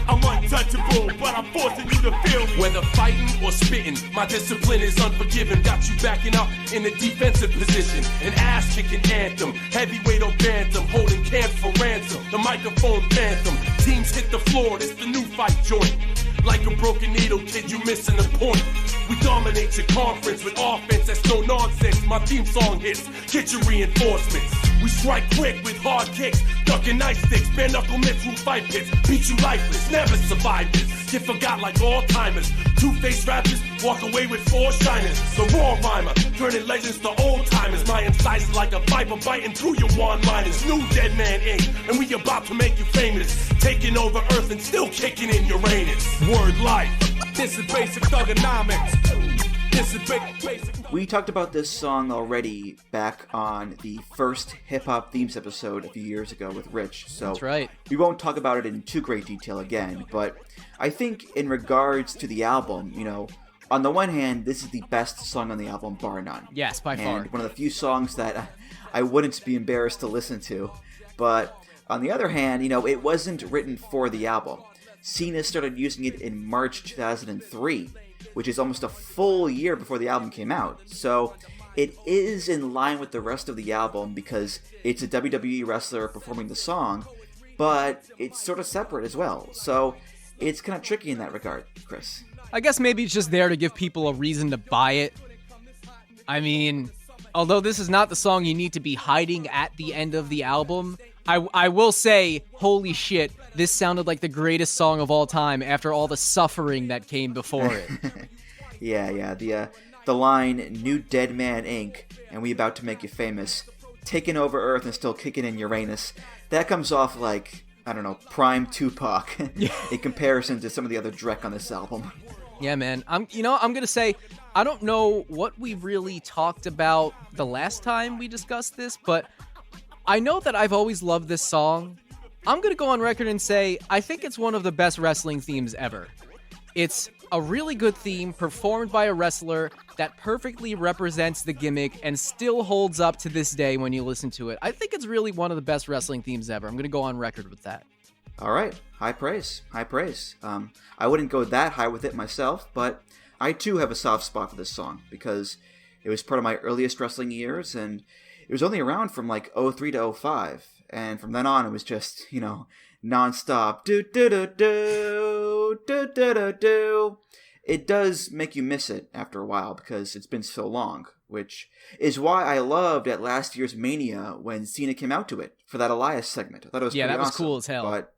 I'm untouchable, but I'm forcing you to feel me. Whether fighting or spitting, my discipline is unforgiving. Got you backing up in a defensive position. An ass-kicking anthem, heavyweight or bantam, holding camps for ransom. The microphone phantom, teams hit the floor, it's the new fight joint. Like a broken needle, kid, you missing the point. We dominate your conference with offense that's no nonsense. My theme song hits, get your reinforcements. We strike quick with hard kicks, ducking ice sticks, bare knuckle mitts through fight pits. Beat you lifeless, never survive this. Get forgot like all timers. Two-faced rappers walk away with four shiners. The raw rhymer, turning legends to old timers. My incisors like a viper biting through your one-liners. New Dead Man Inc., and we about to make you famous. Taking over Earth and still kicking in Uranus. Word life. This is basic thugonomics. This is basic. We talked about this song already back on the first hip-hop themes episode a few years ago with Rich, so that's right. We won't talk about it in too great detail again, but I think in regards to the album, on the one hand, this is the best song on the album, bar none. Yes, by far. And one of the few songs that I wouldn't be embarrassed to listen to, but on the other hand, it wasn't written for the album. Cena started using it in March 2003, which is almost a full year before the album came out. So it is in line with the rest of the album because it's a WWE wrestler performing the song, but it's sort of separate as well. So it's kind of tricky in that regard, Chris. I guess maybe it's just there to give people a reason to buy it. I mean, although this is not the song you need to be hiding at the end of the album, I will say, holy shit, this sounded like the greatest song of all time after all the suffering that came before it. Yeah, the line, New Dead Man Inc., and we about to make you famous, taking over Earth and still kicking in Uranus, that comes off like, I don't know, prime Tupac in comparison to some of the other dreck on this album. Yeah, man. I'm gonna say, I don't know what we really talked about the last time we discussed this, but I know that I've always loved this song, I'm going to go on record and say I think it's one of the best wrestling themes ever. It's a really good theme performed by a wrestler that perfectly represents the gimmick and still holds up to this day when you listen to it. I think it's really one of the best wrestling themes ever. I'm going to go on record with that. All right. High praise. High praise. I wouldn't go that high with it myself, but I too have a soft spot for this song because it was part of my earliest wrestling years, and it was only around from like 03 to 05. And from then on, it was just, nonstop. Do-do-do-do, do-do-do-do. It does make you miss it after a while because it's been so long, which is why I loved at last year's Mania when Cena came out to it for that Elias segment. I thought it was pretty that was awesome. cool as hell. But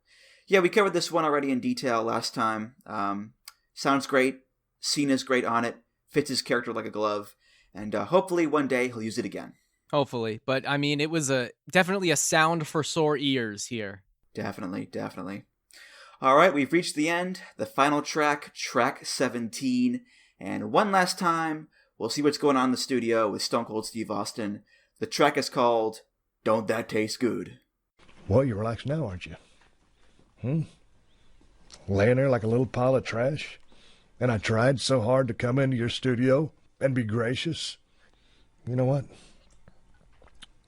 yeah, we covered this one already in detail last time. Sounds great. Cena's great on it. Fits his character like a glove. And hopefully one day he'll use it again. Hopefully. But, I mean, it was definitely a sound for sore ears here. Definitely. All right, we've reached the end. The final track, track 17. And one last time, we'll see what's going on in the studio with Stone Cold Steve Austin. The track is called Don't That Taste Good? Well, you're relaxed now, aren't you? Laying there like a little pile of trash? And I tried so hard to come into your studio and be gracious. You know what?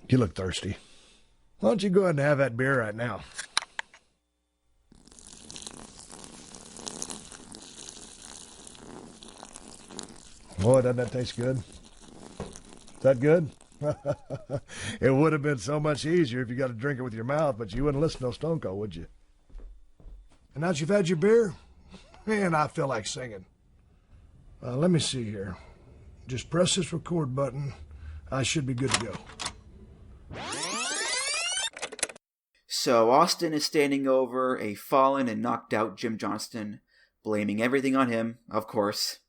You look thirsty. Why don't you go ahead and have that beer right now? Boy, doesn't that taste good? Is that good? It would have been so much easier if you got to drink it with your mouth, but you wouldn't listen to no Stone Cold, would you? And now that you've had your beer, man, I feel like singing. Let me see here. Just press this record button. I should be good to go. So Austin is standing over a fallen and knocked out Jim Johnston, blaming everything on him, of course.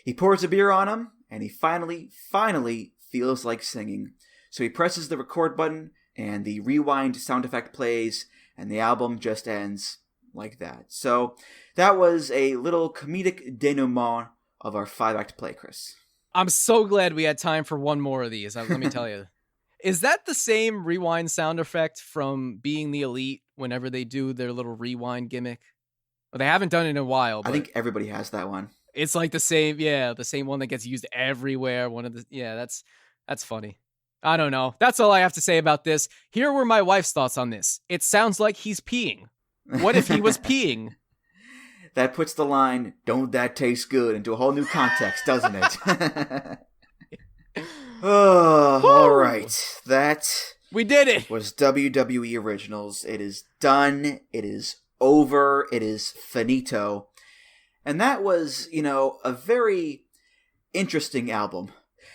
He pours a beer on him, and he finally feels like singing. So he presses the record button, and the rewind sound effect plays, and the album just ends like that. So that was a little comedic denouement of our 5-act play, Chris. I'm so glad we had time for one more of these. Let me tell you. Is that the same rewind sound effect from Being the Elite whenever they do their little rewind gimmick? Well, they haven't done it in a while. But I think everybody has that one. It's like the same one that gets used everywhere. That's funny. I don't know. That's all I have to say about this. Here were my wife's thoughts on this. It sounds like he's peeing. What if he was peeing? That puts the line, "Don't that taste good," into a whole new context, doesn't it? Oh, all right. We did it. Was WWE Originals. It is done. It is over. It is finito. And that was, a very interesting album.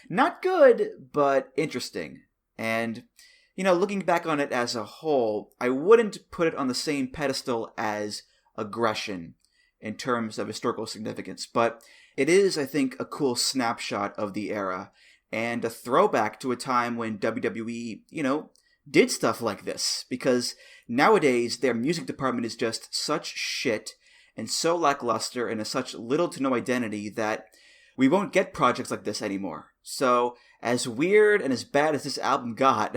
Not good, but interesting. And, looking back on it as a whole, I wouldn't put it on the same pedestal as Aggression in terms of historical significance. But it is, I think, a cool snapshot of the era and a throwback to a time when WWE, did stuff like this. Because nowadays, their music department is just such shit and so lackluster and has such little to no identity that we won't get projects like this anymore. So, as weird and as bad as this album got,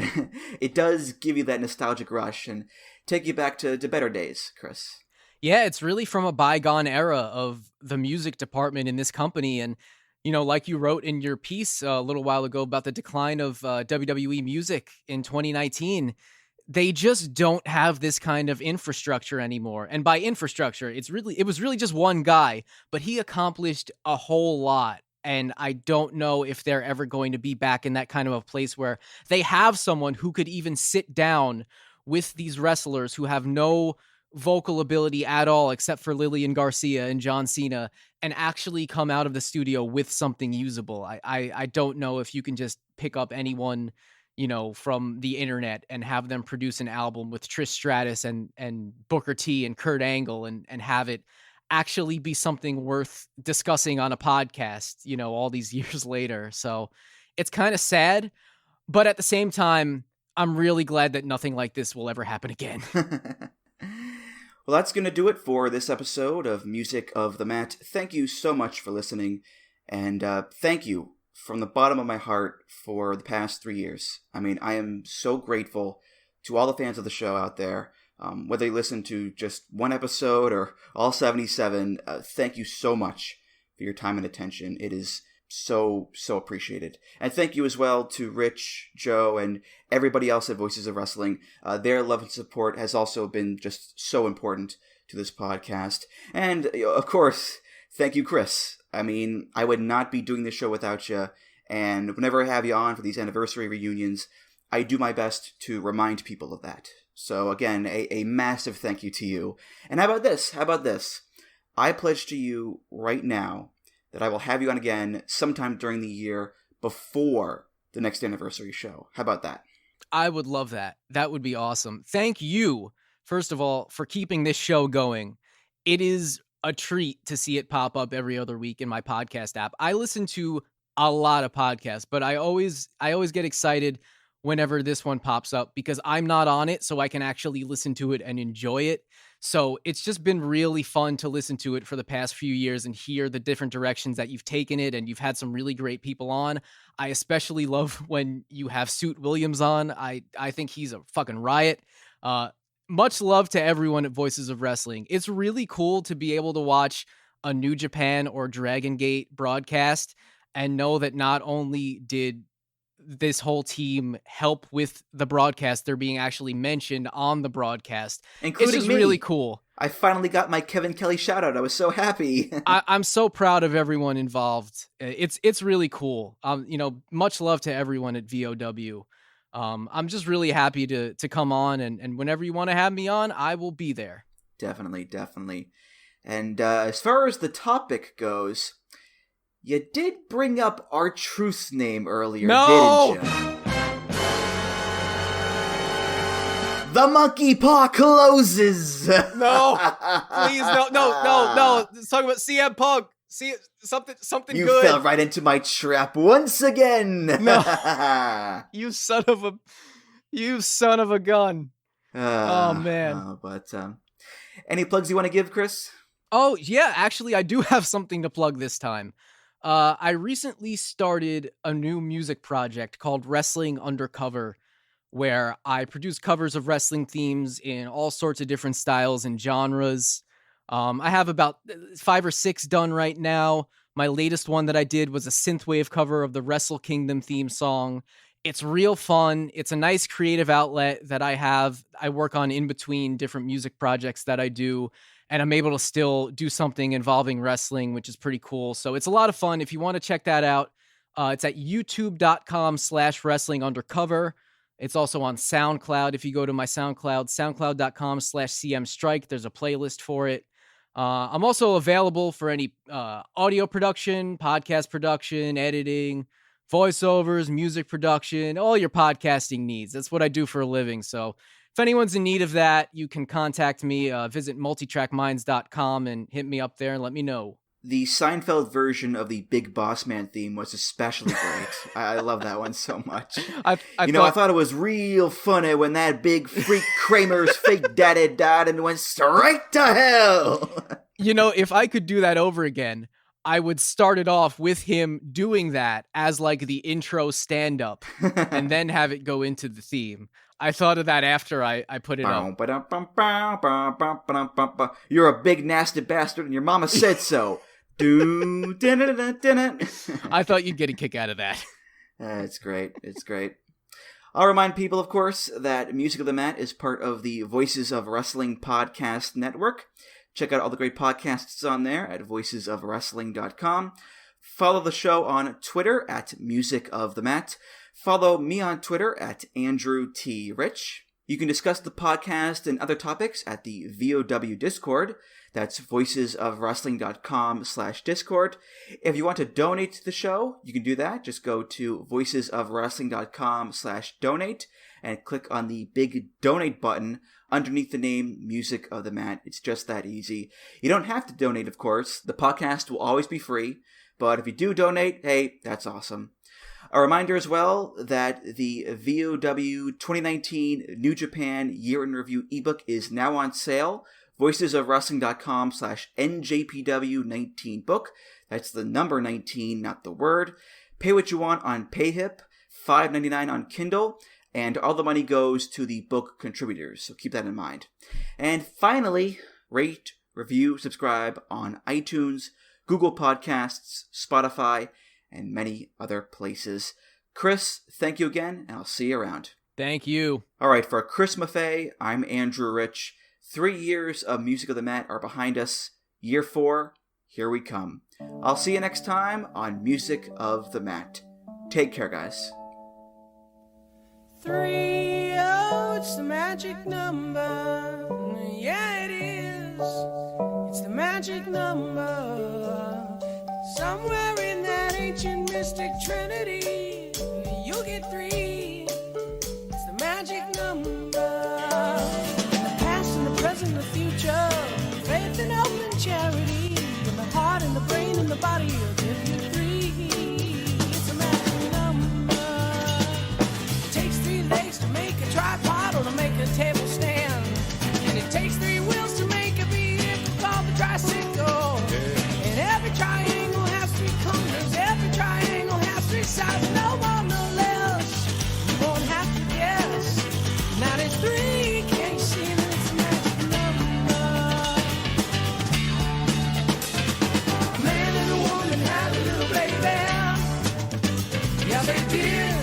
it does give you that nostalgic rush and take you back to better days, Chris. Yeah, it's really from a bygone era of the music department in this company. And, like you wrote in your piece a little while ago about the decline of WWE music in 2019, they just don't have this kind of infrastructure anymore. And by infrastructure, it was really just one guy, but he accomplished a whole lot. And I don't know if they're ever going to be back in that kind of a place where they have someone who could even sit down with these wrestlers who have no vocal ability at all, except for Lillian Garcia and John Cena, and actually come out of the studio with something usable. I don't know if you can just pick up anyone, from the internet and have them produce an album with Trish Stratus and Booker T and Kurt Angle and have it actually be something worth discussing on a podcast, all these years later. So it's kind of sad, but at the same time, I'm really glad that nothing like this will ever happen again. Well, that's going to do it for this episode of Music of the Mat. Thank you so much for listening, and thank you from the bottom of my heart for the past 3 years. I mean, I am so grateful to all the fans of the show out there. Whether you listen to just one episode or all 77, thank you so much for your time and attention. It is so appreciated. And thank you as well to Rich, Joe, and everybody else at Voices of Wrestling. Their love and support has also been just so important to this podcast. And, of course, thank you, Chris. I mean, I would not be doing this show without you. And whenever I have you on for these anniversary reunions, I do my best to remind people of that. So again, a massive thank you to you. And how about this? I pledge to you right now that I will have you on again sometime during the year before the next anniversary show. How about that? I would love that. That would be awesome. Thank you, first of all, for keeping this show going. It is a treat to see it pop up every other week in my podcast app. I listen to a lot of podcasts, but I always get excited whenever this one pops up because I'm not on it, so I can actually listen to it and enjoy it. So it's just been really fun to listen to it for the past few years and hear the different directions that you've taken it, and you've had some really great people on. I especially love when you have Suit Williams on. I think he's a fucking riot. Much love to everyone at Voices of Wrestling. It's really cool to be able to watch a New Japan or Dragon Gate broadcast and know that not only did this whole team help with the broadcast, they're being actually mentioned on the broadcast. Including it's just me. really cool. I finally got my Kevin Kelly shout out. I was so happy. I'm so proud of everyone involved. It's really cool. Much love to everyone at VOW. I'm just really happy to come on, and whenever you want to have me on, I will be there. Definitely. And as far as the topic goes, you did bring up R-Truth's name earlier, didn't you? The monkey paw closes. No, please, no. Let's talk about CM Punk. See something you good. You fell right into my trap once again. No, you son of a gun. Oh man. But any plugs you want to give, Chris? Oh yeah, actually, I do have something to plug this time. I recently started a new music project called Wrestling Undercover, where I produce covers of wrestling themes in all sorts of different styles and genres. I have about 5 or 6 done right now. My latest one that I did was a synthwave cover of the Wrestle Kingdom theme song. It's real fun. It's a nice creative outlet that I work on in between different music projects that I do. And I'm able to still do something involving wrestling, which is pretty cool. So it's a lot of fun. If you want to check that out, it's at youtube.com/wrestlingundercover. It's also on SoundCloud. If you go to my SoundCloud, soundcloud.com/CMStrike, there's a playlist for it. I'm also available for any audio production, podcast production, editing, voiceovers, music production, all your podcasting needs. That's what I do for a living. So if anyone's in need of that, you can contact me, visit multitrackminds.com and hit me up there and let me know. The Seinfeld version of the Big Boss Man theme was especially great. I love that one so much. I thought it was real funny when that big freak Kramer's fake daddy died and went straight to hell. If I could do that over again, I would start it off with him doing that as like the intro stand-up and then have it go into the theme. I thought of that after I put it up. You're a big nasty bastard and your mama said so. I thought you'd get a kick out of that. It's great. I'll remind people, of course, that Music of the Mat is part of the Voices of Wrestling podcast network. Check out all the great podcasts on there at voicesofwrestling.com. Follow the show on Twitter at Music of the Mat. Follow me on Twitter at Andrew T. Rich. You can discuss the podcast and other topics at the VOW Discord. That's voicesofwrestling.com/Discord. If you want to donate to the show, you can do that. Just go to voicesofwrestling.com/donate and click on the big donate button underneath the name Music of the Mat. It's just that easy. You don't have to donate, of course. The podcast will always be free. But if you do donate, hey, that's awesome. A reminder as well that the VOW 2019 New Japan Year in Review ebook is now on sale. voicesofwrestling.com/NJPW19 book. That's the number 19, not the word. Pay what you want on PayHip, $5.99 on Kindle. and all the money goes to the book contributors, so keep that in mind. And finally, rate, review, subscribe on iTunes, Google Podcasts, Spotify, and many other places. Chris, thank you again, and I'll see you around. Thank you. All right, for Chris Maffei, I'm Andrew Rich. 3 years of Music of the Mat are behind us. Year 4, here we come. I'll see you next time on Music of the Mat. Take care, guys. 3, oh, it's the magic number. Yeah, it is. It's the magic number. Somewhere in that ancient mystic trinity, you'll get 3. It's the magic number. In the past and the present and the future, faith and hope and charity, in the heart and the brain and the body, you'll give you 3. It's a magic number. It takes 3 legs to make a tripod or to make a table stand, and it takes 3 wheels to make a vehicle called the tricycle. And every triangle has 3 corners, every triangle has 3 sides, no more, no less. You won't have to guess. Now there's 3, can't you see that it's a magic number? A man and a woman had a little baby. Yeah, they did.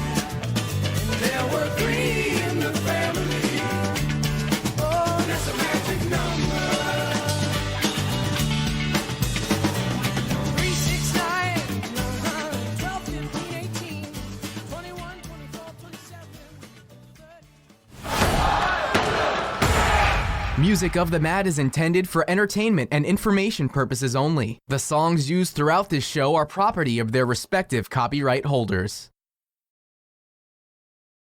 And there were 3 in the family. Oh, that's a magic number. 3, 6, 9, 12, 15, 18, 21, 24, 27, 30. Music of the Mat is intended for entertainment and information purposes only. The songs used throughout this show are property of their respective copyright holders.